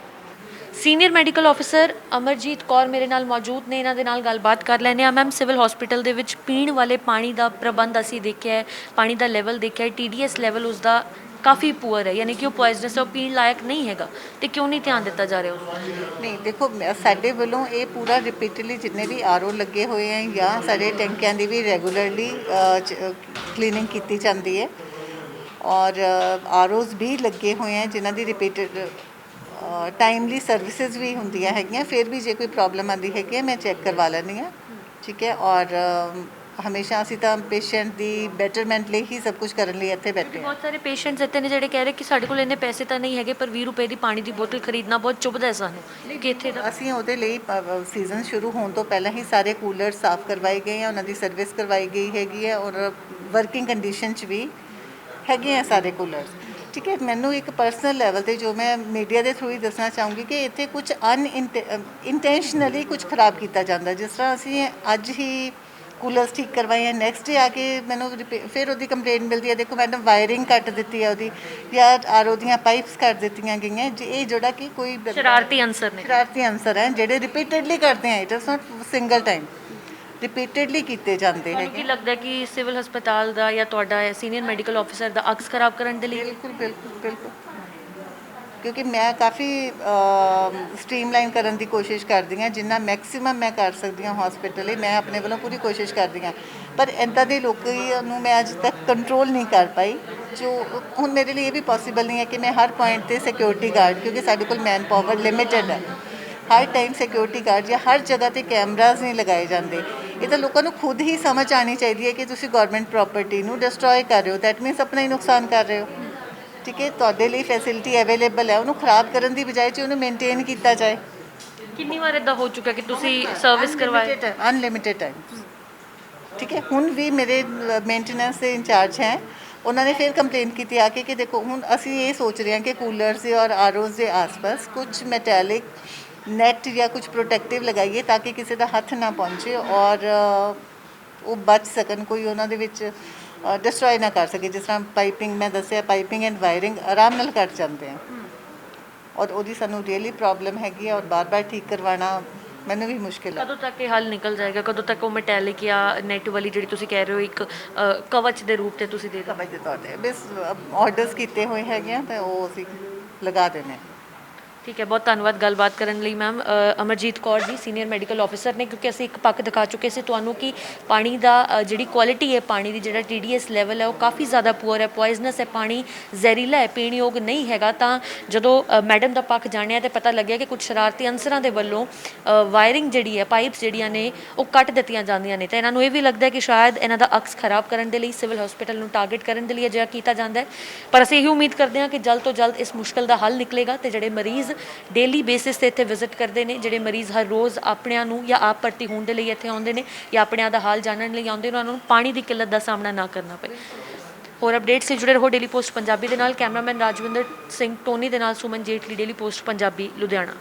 senior medical officer Amarjeet Kaur ਮੇਰੇ ਨਾਲ ਮੌਜੂਦ ਨੇ ਇਹਨਾਂ ਦੇ ਨਾਲ ਗੱਲਬਾਤ ਕਰ ਲੈਂਦੇ ਆ ਮੈਮ ਸਿਵਲ ਹਸਪੀਟਲ ਦੇ ਵਿੱਚ ਪੀਣ ਵਾਲੇ ਪਾਣੀ ਦਾ ਪ੍ਰਬੰਧ ਅਸੀਂ ਦੇਖਿਆ ਹੈ ਪਾਣੀ ਦਾ ਲੈਵਲ ਦੇਖਿਆ ਹੈ TDS ਲੈਵਲ ਉਸ ਦਾ ਕਾਫੀ ਪੂਅਰ ਹੈ ਯਾਨੀ ਕਿ ਉਹ ਪੋਇਜ਼ਨਸ ਉਹ ਪੀਣ ਲਾਇਕ ਨਹੀਂ ਹੈਗਾ ਤੇ ਕਿਉਂ ਨਹੀਂ ਧਿਆਨ ਦਿੱਤਾ ਜਾ ਰਿਹਾ ਉਸ ਨਹੀਂ ਦੇਖੋ ਸਾਡੇ ਵੱਲੋਂ ਇਹ ਪੂਰਾ ਰਿਪੀਟਡਲੀ ਜਿੰਨੇ ਵੀ ਆਰਓ ਲੱਗੇ ਹੋਏ ਹੈ ਜਾਂ ਸਾਡੇ ਟੈਂਕਿਆਂ ਦੀ ਵੀ ਰੈਗੂਲਰਲੀ ਕਲੀਨਿੰਗ ਕੀਤੀ ਜਾਂਦੀ ਹੈ ਔਰ ਆਰਓਜ਼ ਵੀ ਲੱਗੇ ਹੋਏ ਹੈ ਜਿਨ੍ਹਾਂ ਦੀ ਰਿਪੀਟਡ ਟਾਈਮਲੀ ਸਰਵਿਸਿਜ਼ ਵੀ ਹੁੰਦੀਆਂ ਹੈਗੀਆਂ ਫਿਰ ਵੀ ਜੇ ਕੋਈ ਪ੍ਰੋਬਲਮ ਆਉਂਦੀ ਹੈਗੀ ਮੈਂ ਚੈੱਕ ਕਰਵਾ ਲੈਂਦੀ ਹਾਂ ਠੀਕ ਹੈ ਔਰ ਹਮੇਸ਼ਾ ਅਸੀਂ ਤਾਂ ਪੇਸ਼ੈਂਟ ਦੀ ਬੈਟਰਮੈਂਟ ਲਈ ਹੀ ਸਭ ਕੁਝ ਕਰਨ ਲਈ ਇੱਥੇ ਬੈਠੇ ਹਾਂ ਬਹੁਤ ਸਾਰੇ ਪੇਸ਼ੈਂਟਸ ਇੱਥੇ ਨੇ ਜਿਹੜੇ ਕਹਿ ਰਹੇ ਕਿ ਸਾਡੇ ਕੋਲ ਇੰਨੇ ਪੈਸੇ ਤਾਂ ਨਹੀਂ ਹੈਗੇ ਪਰ 20 ਰੁਪਏ ਦੀ ਪਾਣੀ ਦੀ ਬੋਤਲ ਖਰੀਦਣਾ ਬਹੁਤ ਚੁਭਦਾ ਹੈ ਸਾਨੂੰ ਕਿ ਇੱਥੇ ਦਾ ਅਸੀਂ ਉਹਦੇ ਲਈ ਸੀਜ਼ਨ ਸ਼ੁਰੂ ਹੋਣ ਤੋਂ ਪਹਿਲਾਂ ਹੀ ਸਾਰੇ ਕੂਲਰ ਸਾਫ਼ ਕਰਵਾਏ ਗਏ ਆ ਉਹਨਾਂ ਦੀ ਸਰਵਿਸ ਕਰਵਾਈ ਗਈ ਹੈਗੀ ਹੈ ਔਰ ਵਰਕਿੰਗ ਕੰਡੀਸ਼ਨ 'ਚ ਵੀ ਹੈਗੇ ਆ ਸਾਰੇ ਕੂਲਰਸ ਠੀਕ ਹੈ। ਮੈਨੂੰ ਇੱਕ ਪਰਸਨਲ ਲੈਵਲ ਤੇ ਜੋ ਮੈਂ ਮੀਡੀਆ ਦੇ ਥਰੂ ਹੀ ਦੱਸਣਾ ਚਾਹੂੰਗੀ ਕਿ ਇੱਥੇ ਕੁਝ ਇੰਟੈਂਸ਼ਨਲੀ ਕੁਝ ਖਰਾਬ ਕੀਤਾ ਜਾਂਦਾ ਜਿਸ ਤਰ੍ਹਾਂ ਅਸੀਂ ਅੱਜ ਹੀ ਕੂਲਰਸ ਠੀਕ ਕਰਵਾਏ ਆ ਨੈਕਸਟ ਡੇ ਆ ਕੇ ਮੈਨੂੰ ਫਿਰ ਉਹਦੀ ਕੰਪਲੇਂਟ ਮਿਲਦੀ ਹੈ ਦੇਖੋ ਮੈਡਮ ਵਾਇਰਿੰਗ ਕੱਟ ਦਿੱਤੀ ਹੈ ਉਹਦੀ ਜਾਂ ਆਰਓ ਦੀਆਂ ਪਾਈਪਸ ਕੱਟ ਦਿੱਤੀਆਂ ਗਈਆਂ ਇਹ ਜਿਹੜਾ ਕਿ ਕੋਈ ਸ਼ਰਾਰਤੀ ਅਨਸਰ ਨੇ ਸ਼ਰਾਰਤੀ ਅਨਸਰ ਹੈ ਜਿਹੜੇ ਰਿਪੀਟਡਲੀ ਕਰਦੇ ਆ it is not single time repeatedly ਕੀਤੇ ਜਾਂਦੇ ਤੁਹਾਨੂੰ ਕੀ ਹੈਗੇ ਲੱਗਦਾ ਕਿ ਸਿਵਲ ਹਸਪਤਾਲ ਦਾ ਜਾਂ ਤੁਹਾਡਾ ਸੀਨੀਅਰ ਮੈਡੀਕਲ ਆਫੀਸਰ ਦਾ ਅਕਸ ਖਰਾਬ ਕਰਨ ਦੇ ਲਈ ਬਿਲਕੁਲ ਬਿਲਕੁਲ ਬਿਲਕੁਲ ਕਿਉਂਕਿ ਮੈਂ ਕਾਫੀ ਸਟ੍ਰੀਮਲਾਈਨ ਕਰਨ ਦੀ ਕੋਸ਼ਿਸ਼ ਕਰਦੀ ਹਾਂ ਜਿੰਨਾ ਮੈਕਸਿਮਮ ਮੈਂ ਕਰ ਸਕਦੀ ਹਾਂ ਹਸਪੀਟਲ ਲਈ ਮੈਂ ਆਪਣੇ ਵੱਲੋਂ ਪੂਰੀ ਕੋਸ਼ਿਸ਼ ਕਰਦੀ ਹਾਂ ਪਰ ਇੱਦਾਂ ਦੇ ਲੋਕਾਂ ਨੂੰ ਮੈਂ ਅੱਜ ਤੱਕ ਕੰਟਰੋਲ ਨਹੀਂ ਕਰ ਪਾਈ ਜੋ ਹੁਣ ਮੇਰੇ ਲਈ ਇਹ ਵੀ ਪੋਸੀਬਲ ਨਹੀਂ ਹੈ ਕਿ ਮੈਂ ਹਰ ਪੁਆਇੰਟ ਤੇ ਸਿਕਿਉਰਿਟੀ ਗਾਰਡ ਕਿਉਂਕਿ ਸਾਡੇ ਕੋਲ ਮੈਨ ਪਾਵਰ ਲਿਮਿਟਡ ਹੈ ਹਰ ਟਾਈਮ ਸਿਕਿਉਰਿਟੀ ਗਾਰਡ ਜਾਂ ਹਰ ਜਗ੍ਹਾ ਤੇ ਕੈਮਰਾਜ਼ ਨਹੀਂ ਲਗਾਏ ਜਾਂਦੇ ਇਹ ਤਾਂ ਲੋਕਾਂ ਨੂੰ ਖੁਦ ਹੀ ਸਮਝ ਆਉਣੀ ਚਾਹੀਦੀ ਹੈ ਕਿ ਤੁਸੀਂ ਗਵਰਨਮੈਂਟ ਪ੍ਰੋਪਰਟੀ ਨੂੰ ਡਿਸਟਰੋਏ ਕਰ ਰਹੇ ਹੋ ਦੈਟ ਮੀਨਸ ਆਪਣਾ ਹੀ ਨੁਕਸਾਨ ਕਰ ਰਹੇ ਹੋ ਠੀਕ ਹੈ ਤੁਹਾਡੇ ਲਈ ਫੈਸਿਲਿਟੀ ਅਵੇਲੇਬਲ ਹੈ ਉਹਨੂੰ ਖਰਾਬ ਕਰਨ ਦੀ ਬਜਾਏ 'ਚ ਉਹਨੂੰ ਮੇਨਟੇਨ ਕੀਤਾ ਜਾਏ ਕਿੰਨੀ ਵਾਰ ਇਦਾਂ ਹੋ ਚੁੱਕਾ ਕਿ ਤੁਸੀਂ ਸਰਵਿਸ ਕਰਵਾਏ ਅਨਲਿਮਿਟਡ ਟਾਈਮ ਠੀਕ ਹੈ ਹੁਣ ਵੀ ਮੇਰੇ ਮੇਨਟੇਨੈਂਸ ਦੇ ਇੰਚਾਰਜ ਹੈ ਉਹਨਾਂ ਨੇ ਫਿਰ ਕੰਪਲੇਨ ਕੀਤੀ ਆ ਕੇ ਕਿ ਦੇਖੋ ਹੁਣ ਅਸੀਂ ਇਹ ਸੋਚ ਰਹੇ ਹਾਂ ਕਿ ਕੂਲਰਸ ਦੇ ਔਰ ਆਰਓਜ਼ ਦੇ ਆਸ-ਪਾਸ ਕੁਝ ਮੈਟੈਲਿਕ ਨੈਟ ਜਾਂ ਕੁਝ ਪ੍ਰੋਟੈਕਟਿਵ ਲਗਾਈਏ ਤਾਂ ਕਿ ਕਿਸੇ ਦਾ ਹੱਥ ਨਾ ਪਹੁੰਚੇ ਔਰ ਉਹ ਬਚ ਸਕਣ ਕੋਈ ਉਹਨਾਂ ਦੇ ਵਿੱਚ ਡਿਸਟਰੋਏ ਨਾ ਕਰ ਸਕੇ ਜਿਸ ਤਰ੍ਹਾਂ ਪਾਈਪਿੰਗ ਮੈਂ ਦੱਸਿਆ ਪਾਈਪਿੰਗ ਐਂਡ ਵਾਇਰਿੰਗ ਆਰਾਮ ਨਾਲ ਕੱਟ ਜਾਂਦੇ ਆ ਔਰ ਉਹਦੀ ਸਾਨੂੰ ਰੀਅਲੀ ਪ੍ਰੋਬਲਮ ਹੈਗੀ ਆ ਔਰ ਬਾਰ-ਬਾਰ ਠੀਕ ਕਰਵਾਉਣਾ ਮੈਨੂੰ ਵੀ ਮੁਸ਼ਕਿਲ ਹੈ ਕਦੋਂ ਤੱਕ ਇਹ ਹੱਲ ਨਿਕਲ ਜਾਏਗਾ ਕਦੋਂ ਤੱਕ ਉਹ ਮੈਟੈਲਿਕ ਜਾਂ ਨੈਟ ਵਾਲੀ ਜਿਹੜੀ ਤੁਸੀਂ ਕਹਿ ਰਹੇ ਹੋ ਇੱਕ ਕਵਚ ਦੇ ਰੂਪ ਤੇ ਤੁਸੀਂ ਦੇ ਦਿਓ ਸਮਝ ਦੇ ਤੌਰ ਤੇ ਬਸ ਆਰਡਰਸ ਕੀਤੇ ਹੋਏ ਹੈਗੇ ਆ ਤਾਂ ਉਹ ਅਸੀਂ ਲਗਾ ਦੇਣੇ ਠੀਕ ਹੈ ਬਹੁਤ ਧੰਨਵਾਦ ਗੱਲਬਾਤ ਕਰਨ ਲਈ ma'am Amarjit Kaur ji senior medical officer ਨੇ ਕਿਉਂਕਿ ਅਸੀਂ ਇੱਕ ਪੱਖ ਦਿਖਾ ਚੁੱਕੇ ਸੀ ਤੁਹਾਨੂੰ ਕਿ ਪਾਣੀ ਦਾ ਜਿਹੜੀ ਕੁਆਲਿਟੀ ਹੈ ਪਾਣੀ ਦੀ ਜਿਹੜਾ TDS ਲੈਵਲ ਹੈ ਉਹ ਕਾਫੀ ਜ਼ਿਆਦਾ ਪੂਅਰ ਹੈ ਪੋਇਜ਼ਨਸ ਹੈ ਪਾਣੀ ਜ਼ਹਿਰੀਲਾ ਹੈ ਪੀਣ ਯੋਗ ਨਹੀਂ ਹੈਗਾ ਤਾਂ ਜਦੋਂ ਮੈਡਮ ਦਾ ਪੱਖ ਜਾਣਿਆ ਤੇ ਪਤਾ ਲੱਗਿਆ ਕਿ ਕੁਝ ਸ਼ਰਾਰਤੀ ਅਨਸਰਾਂ ਦੇ ਵੱਲੋਂ ਵਾਇਰਿੰਗ ਜਿਹੜੀ ਹੈ ਪਾਈਪਸ ਜਿਹੜੀਆਂ ਨੇ ਉਹ ਕੱਟ ਦਿੱਤੀਆਂ ਜਾਂਦੀਆਂ ਨੇ ਤਾਂ ਇਹਨਾਂ ਨੂੰ ਇਹ ਵੀ ਲੱਗਦਾ ਹੈ ਕਿ ਸ਼ਾਇਦ ਇਹਨਾਂ ਦਾ ਅਕਸ ਖਰਾਬ ਕਰਨ ਦੇ ਲਈ ਸਿਵਲ ਹਸਪੀਟਲ ਨੂੰ ਟਾਰਗੇਟ ਕਰਨ ਦੇ ਲਈ ਅਜਿਹਾ ਕੀਤਾ ਜਾਂਦਾ ਹੈ ਪਰ ਅਸੀਂ ਇਹ ਉਮੀਦ ਕਰਦੇ ਹਾਂ ਕਿ ਜਲਦ ਤੋਂ ਜਲਦ ਇਸ ਮੁਸ਼ਕਲ ਦਾ ਹੱਲ ਨਿਕਲੇਗਾ ਤੇ ਜਿਹੜੇ ਮਰੀਜ਼ ਡੇਲੀ ਬੇਸਿਸ ਤੇ ਇੱਥੇ ਵਿਜ਼ਿਟ ਕਰਦੇ ਨੇ ਜਿਹੜੇ ਮਰੀਜ਼ ਹਰ ਰੋਜ਼ ਆਪਣਿਆਂ ਨੂੰ ਜਾਂ ਆਪ ਭਰਤੀ ਹੋਣ ਦੇ ਲਈ ਇੱਥੇ ਆਉਂਦੇ ਨੇ ਜਾਂ ਆਪਣਿਆਂ ਦਾ ਹਾਲ ਜਾਣਨ ਲਈ ਆਉਂਦੇ ਨੇ ਉਹਨਾਂ ਨੂੰ ਪਾਣੀ ਦੀ ਕਿੱਲਤ ਦਾ ਸਾਹਮਣਾ ਨਾ ਕਰਨਾ ਪਏ ਹੋਰ ਅਪਡੇਟਸ ਲਈ ਜੁੜੇ ਰਹੋ ਡੇਲੀ ਪੋਸਟ ਪੰਜਾਬੀ ਦੇ ਨਾਲ ਕੈਮਰਾਮੈਨ ਰਾਜਵਿੰਦਰ ਸਿੰਘ ਟੋਨੀ ਦੇ ਨਾਲ ਸੁਮਨ ਜੇਟਲੀ ਡੇਲੀ ਪੋਸਟ ਪੰਜਾਬੀ ਲੁਧਿਆਣਾ।